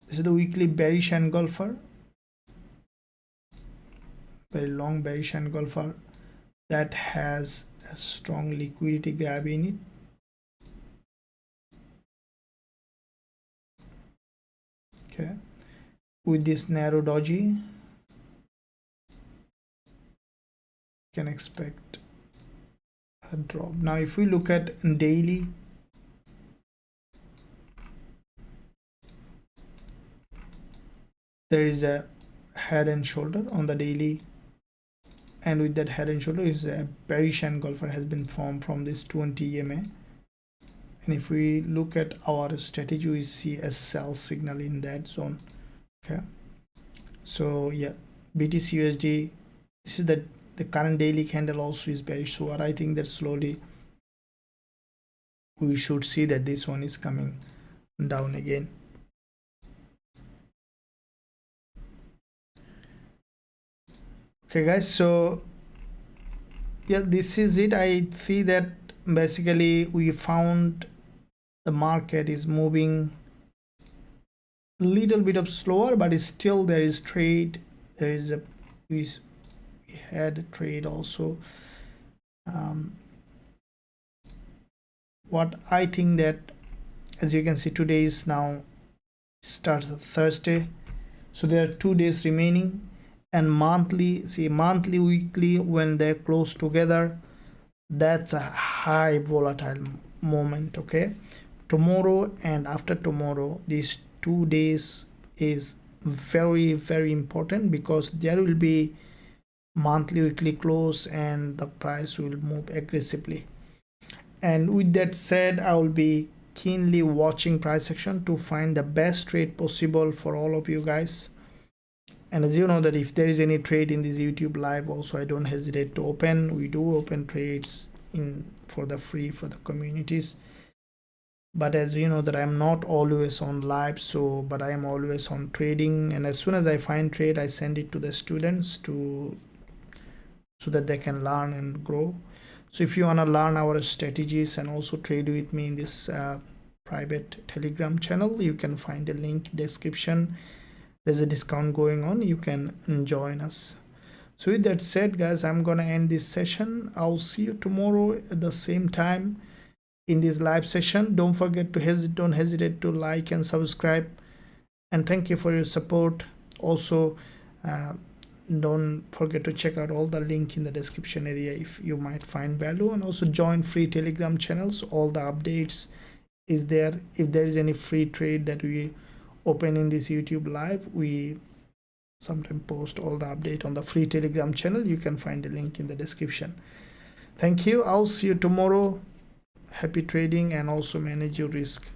S1: this is the weekly bearish engulfer, very long bearish engulfer that has a strong liquidity grab in it. Okay, with this narrow doji, you can expect a drop. Now if we look at daily, there is a head and shoulder on the daily, and with that head and shoulder is a bearish engulfer has been formed from this 20 EMA. And if we look at our strategy, we see a sell signal in that zone. Okay, so yeah, BTC USD, this is the current daily candle also is bearish. So what I think that slowly we should see that this one is coming down again. Okay guys, so yeah, this is it. I see that basically we found the market is moving a little bit of slower, but still there is trade. There is a we had a trade also. What I think that, as you can see, today is now starts Thursday, so there are 2 days remaining. And monthly, see, monthly, weekly, when they're close together, that's a high volatile moment. Okay, tomorrow and after tomorrow, these 2 days is very, very important, because there will be monthly, weekly close and the price will move aggressively. And with that said, I will be keenly watching price action to find the best trade possible for all of you guys. And as you know that if there is any trade in this YouTube live also, I don't hesitate to open. We do open trades in for the free for the communities. But as you know that I'm not always on live, so but I am always on trading, and as soon as I find trade, I send it to the students so that they can learn and grow. So if you want to learn our strategies and also trade with me in this private Telegram channel, you can find a link in description. There's a discount going on, you can join us. So with that said guys, I'm gonna end this session. I'll see you tomorrow at the same time in this live session. Don't forget to don't hesitate to like and subscribe, and thank you for your support. Also don't forget to check out all the link in the description area if you might find value, and also join free Telegram channels. All the updates is there. If there is any free trade that we open in this YouTube live, we sometimes post all the update on the free Telegram channel. You can find the link in the description. Thank you. I'll see you tomorrow. Happy trading, and also manage your risk.